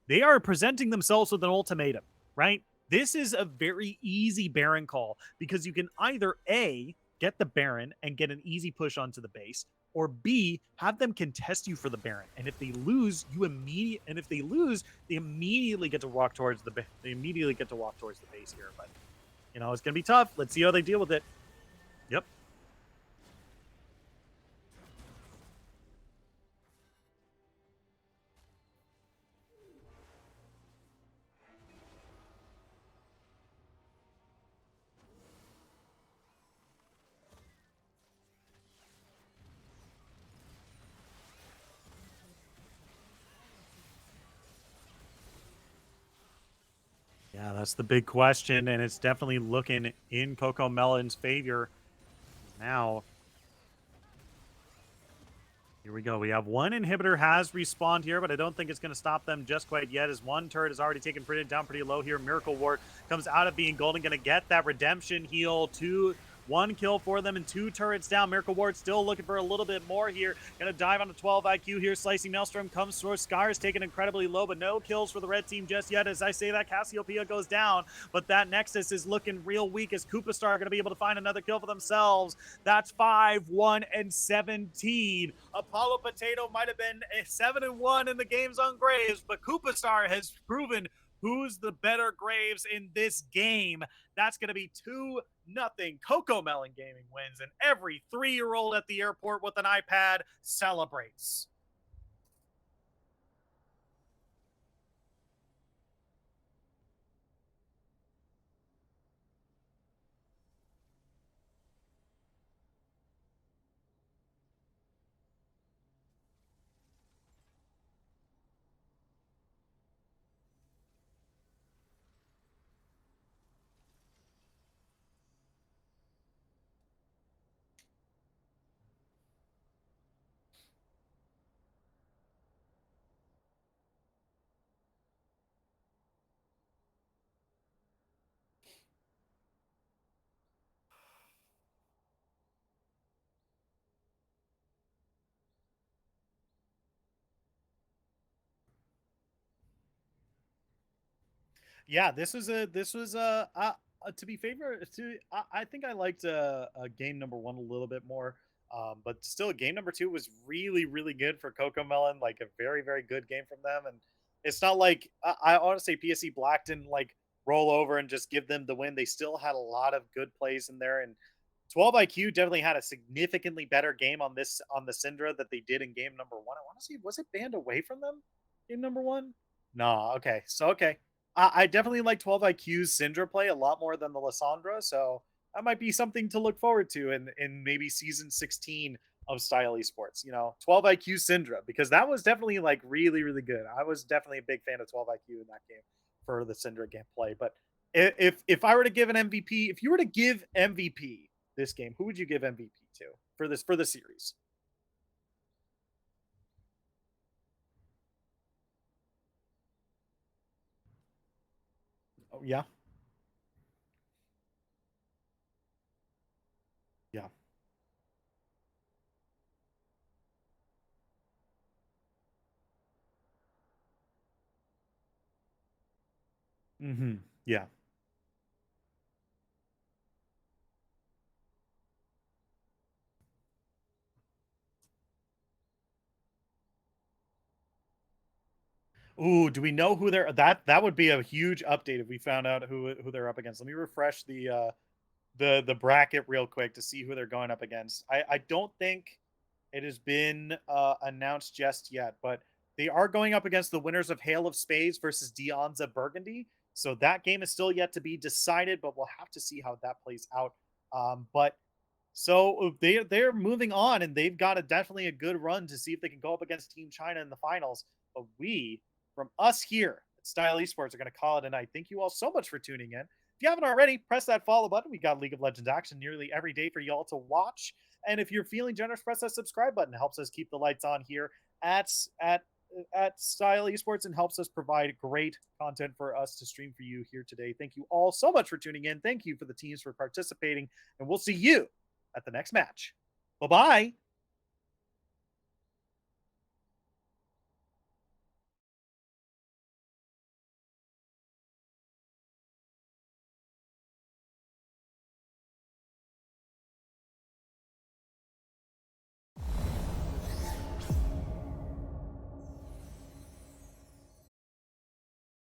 they are presenting themselves with an ultimatum, right? This is a very easy Baron call because you can either A, get the Baron and get an easy push onto the base, or B, have them contest you for the Baron. And if they lose, they immediately get to walk towards the base here. But it's gonna be tough. Let's see how they deal with it. Yep. Yeah, that's the big question, and it's definitely looking in CocoMelon's favor now. Here we go. We have one inhibitor has respawned here, but I don't think it's going to stop them just quite yet, as one turret is already taken down pretty low here. Miracle Ward comes out of being golden, going to get that redemption heal. One kill for them and two turrets down. Miracle Ward still looking for a little bit more here. Going to dive on a 12 IQ here. Slicing Maelstrom comes through. Scar is taken incredibly low, but no kills for the red team just yet. As I say that, Cassiopeia goes down, but that Nexus is looking real weak, as Koopa Star are going to be able to find another kill for themselves. That's 5, 1, and 17. Apollo Potato might have been a 7 and 1 in the games on Graves, but Koopa Star has proven who's the better Graves in this game. That's going to be 2-0. CocoMelon Gaming wins, and every 3-year-old at the airport with an iPad celebrates. Yeah, this was to be favor to I think I liked game number one a little bit more. But still, game number two was really really good for CocoMelon, like a very very good game from them. And it's not like I honestly PSE Black didn't like roll over and just give them the win. They still had a lot of good plays in there, and 12 IQ definitely had a significantly better game on the Syndra that they did in game number one. I want to see, was it banned away from them game number one? No, okay. So okay. I definitely like 12 IQ's Syndra play a lot more than the Lissandra, so that might be something to look forward to in maybe season 16 of Style Esports. 12 IQ Syndra, because that was definitely like really really good. I was definitely a big fan of 12 IQ in that game for the Syndra gameplay. But if I were to give an MVP, if you were to give MVP this game, who would you give MVP to for the series? Oh yeah, yeah. Mm-hmm. Yeah. Ooh, do we know who they're that would be a huge update if we found out who they're up against. Let me refresh the bracket real quick to see who they're going up against. I don't think it has been announced just yet, but they are going up against the winners of Hail of Spades versus Dionza Burgundy. So that game is still yet to be decided, but we'll have to see how that plays out. But so they're moving on, and they've got definitely a good run to see if they can go up against Team China in the finals. But we, from us here at Style Esports, are going to call it a night. Thank you all so much for tuning in. If you haven't already, press that follow button. We got League of Legends action nearly every day for y'all to watch. And if you're feeling generous, press that subscribe button. It helps us keep the lights on here at Style Esports and helps us provide great content for us to stream for you here today. Thank you all so much for tuning in. Thank you for the teams for participating, and we'll see you at the next match. Bye-bye.